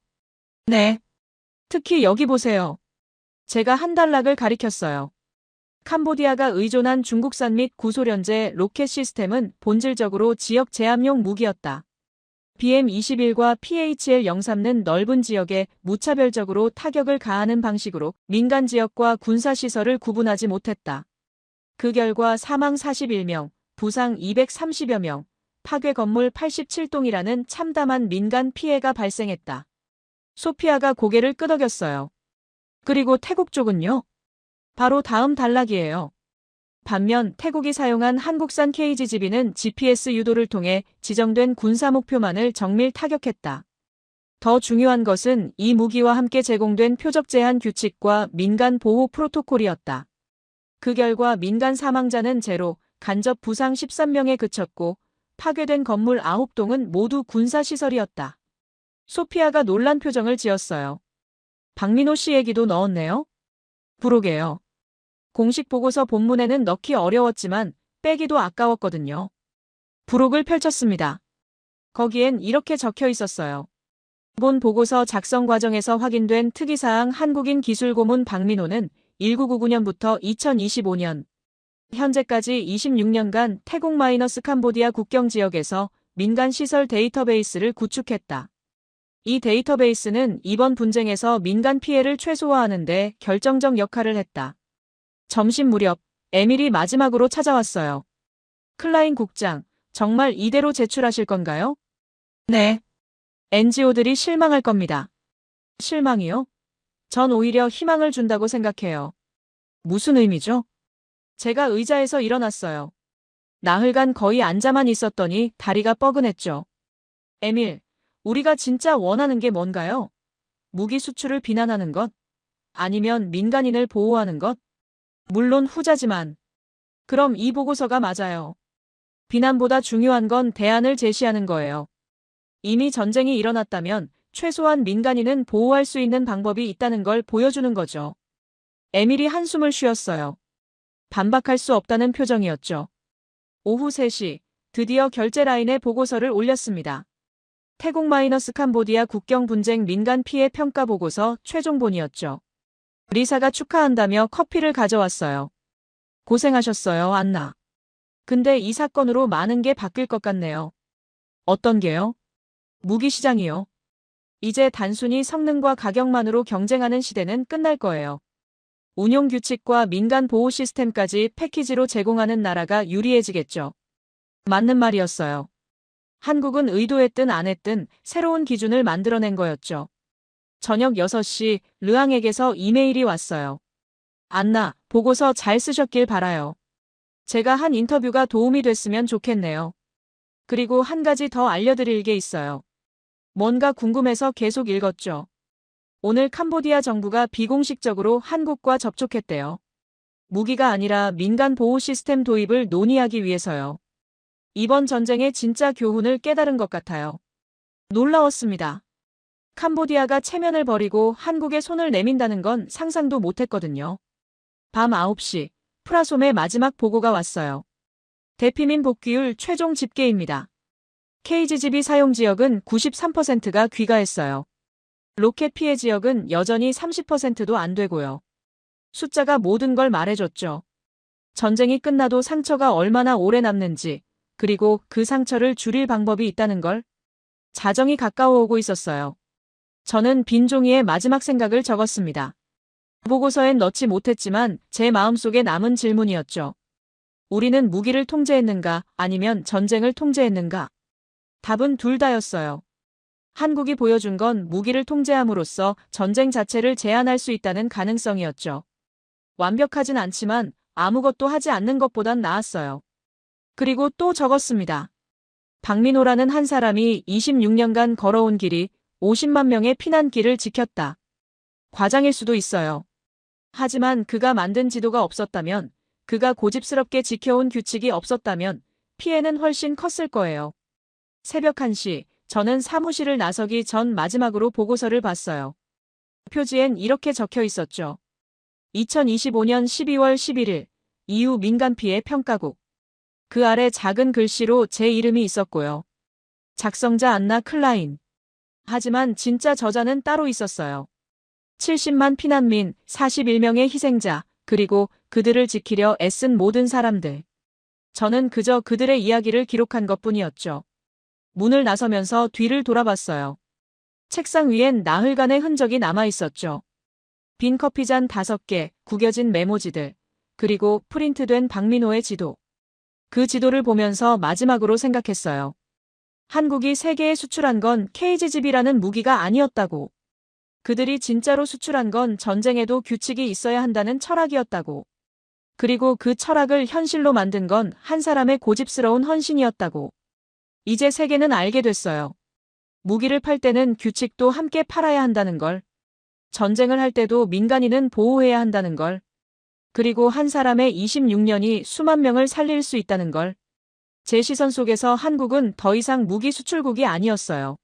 네. 특히 여기 보세요. 제가 한 단락을 가리켰어요. 캄보디아가 의존한 중국산 및 구소련제 로켓 시스템은 본질적으로 지역 제압용 무기였다. BM-21과 PHL-03는 넓은 지역에 무차별적으로 타격을 가하는 방식으로 민간 지역과 군사시설을 구분하지 못했다. 그 결과 사망 41명, 부상 230여 명, 파괴 건물 87동이라는 참담한 민간 피해가 발생했다. 소피아가 고개를 끄덕였어요. 그리고 태국 쪽은요? 바로 다음 단락이에요. 반면 태국이 사용한 한국산 KGGB는 GPS 유도를 통해 지정된 군사 목표만을 정밀 타격했다. 더 중요한 것은 이 무기와 함께 제공된 표적 제한 규칙과 민간 보호 프로토콜이었다. 그 결과 민간 사망자는 제로, 간접 부상 13명에 그쳤고 파괴된 건물 9동은 모두 군사시설이었다. 소피아가 놀란 표정을 지었어요. 박민호 씨 얘기도 넣었네요. 부록이에요. 공식 보고서 본문에는 넣기 어려웠지만 빼기도 아까웠거든요. 부록을 펼쳤습니다. 거기엔 이렇게 적혀 있었어요. 본 보고서 작성 과정에서 확인된 특이사항 한국인 기술고문 박민호는 1999년부터 2025년 현재까지 26년간 태국 캄보디아 국경 지역에서 민간 시설 데이터베이스를 구축했다. 이 데이터베이스는 이번 분쟁에서 민간 피해를 최소화하는 데 결정적 역할을 했다. 점심 무렵 에밀이 마지막으로 찾아왔어요. 클라인 국장, 정말 이대로 제출하실 건가요? 네. NGO들이 실망할 겁니다. 실망이요? 전 오히려 희망을 준다고 생각해요. 무슨 의미죠? 제가 의자에서 일어났어요. 나흘간 거의 앉아만 있었더니 다리가 뻐근했죠. 에밀, 우리가 진짜 원하는 게 뭔가요? 무기 수출을 비난하는 것? 아니면 민간인을 보호하는 것? 물론 후자지만. 그럼 이 보고서가 맞아요. 비난보다 중요한 건 대안을 제시하는 거예요. 이미 전쟁이 일어났다면 최소한 민간인은 보호할 수 있는 방법이 있다는 걸 보여주는 거죠. 에밀이 한숨을 쉬었어요. 반박할 수 없다는 표정이었죠. 오후 3시, 드디어 결제 라인에 보고서를 올렸습니다. 태국-캄보디아 국경 분쟁 민간 피해 평가 보고서 최종본이었죠. 리사가 축하한다며 커피를 가져왔어요. 고생하셨어요, 안나. 근데 이 사건으로 많은 게 바뀔 것 같네요. 어떤 게요? 무기 시장이요. 이제 단순히 성능과 가격만으로 경쟁하는 시대는 끝날 거예요. 운용 규칙과 민간 보호 시스템까지 패키지로 제공하는 나라가 유리해지겠죠. 맞는 말이었어요. 한국은 의도했든 안 했든 새로운 기준을 만들어낸 거였죠. 저녁 6시 르앙에게서 이메일이 왔어요. 안나, 보고서 잘 쓰셨길 바라요. 제가 한 인터뷰가 도움이 됐으면 좋겠네요. 그리고 한 가지 더 알려드릴 게 있어요. 뭔가 궁금해서 계속 읽었죠. 오늘 캄보디아 정부가 비공식적으로 한국과 접촉했대요. 무기가 아니라 민간 보호 시스템 도입을 논의하기 위해서요. 이번 전쟁의 진짜 교훈을 깨달은 것 같아요. 놀라웠습니다. 캄보디아가 체면을 버리고 한국에 손을 내민다는 건 상상도 못했거든요. 밤 9시, 프라솜의 마지막 보고가 왔어요. 대피민 복귀율 최종 집계입니다. KGGB 사용 지역은 93%가 귀가했어요. 로켓 피해 지역은 여전히 30%도 안 되고요. 숫자가 모든 걸 말해줬죠. 전쟁이 끝나도 상처가 얼마나 오래 남는지, 그리고 그 상처를 줄일 방법이 있다는 걸. 자정이 가까워오고 있었어요. 저는 빈 종이에 마지막 생각을 적었습니다. 보고서엔 넣지 못했지만 제 마음속에 남은 질문이었죠. 우리는 무기를 통제했는가, 아니면 전쟁을 통제했는가? 답은 둘 다였어요. 한국이 보여준 건 무기를 통제함으로써 전쟁 자체를 제한할 수 있다는 가능성이었죠. 완벽하진 않지만 아무것도 하지 않는 것보단 나았어요. 그리고 또 적었습니다. 박민호라는 한 사람이 26년간 걸어온 길이 50만 명의 피난길을 지켰다. 과장일 수도 있어요. 하지만 그가 만든 지도가 없었다면, 그가 고집스럽게 지켜온 규칙이 없었다면 피해는 훨씬 컸을 거예요. 새벽 1시, 저는 사무실을 나서기 전 마지막으로 보고서를 봤어요. 표지엔 이렇게 적혀 있었죠. 2025년 12월 11일, 이후 민간 피해 평가국. 그 아래 작은 글씨로 제 이름이 있었고요. 작성자 안나 클라인. 하지만 진짜 저자는 따로 있었어요. 70만 피난민, 41명의 희생자, 그리고 그들을 지키려 애쓴 모든 사람들. 저는 그저 그들의 이야기를 기록한 것뿐이었죠. 문을 나서면서 뒤를 돌아봤어요. 책상 위엔 나흘간의 흔적이 남아 있었죠. 빈 커피잔 5개, 구겨진 메모지들, 그리고 프린트된 박민호의 지도. 그 지도를 보면서 마지막으로 생각했어요. 한국이 세계에 수출한 건 KGGB라는 무기가 아니었다고. 그들이 진짜로 수출한 건 전쟁에도 규칙이 있어야 한다는 철학이었다고. 그리고 그 철학을 현실로 만든 건 한 사람의 고집스러운 헌신이었다고. 이제 세계는 알게 됐어요. 무기를 팔 때는 규칙도 함께 팔아야 한다는 걸. 전쟁을 할 때도 민간인은 보호해야 한다는 걸. 그리고 한 사람의 26년이 수만 명을 살릴 수 있다는 걸. 제 시선 속에서 한국은 더 이상 무기 수출국이 아니었어요.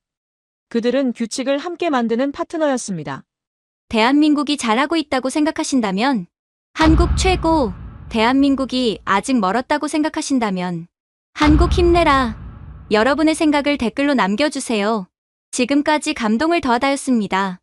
그들은 규칙을 함께 만드는 파트너였습니다. 대한민국이 잘하고 있다고 생각하신다면, 한국 최고, 대한민국이 아직 멀었다고 생각하신다면, 한국 힘내라. 여러분의 생각을 댓글로 남겨주세요. 지금까지 감동을 더하다였습니다.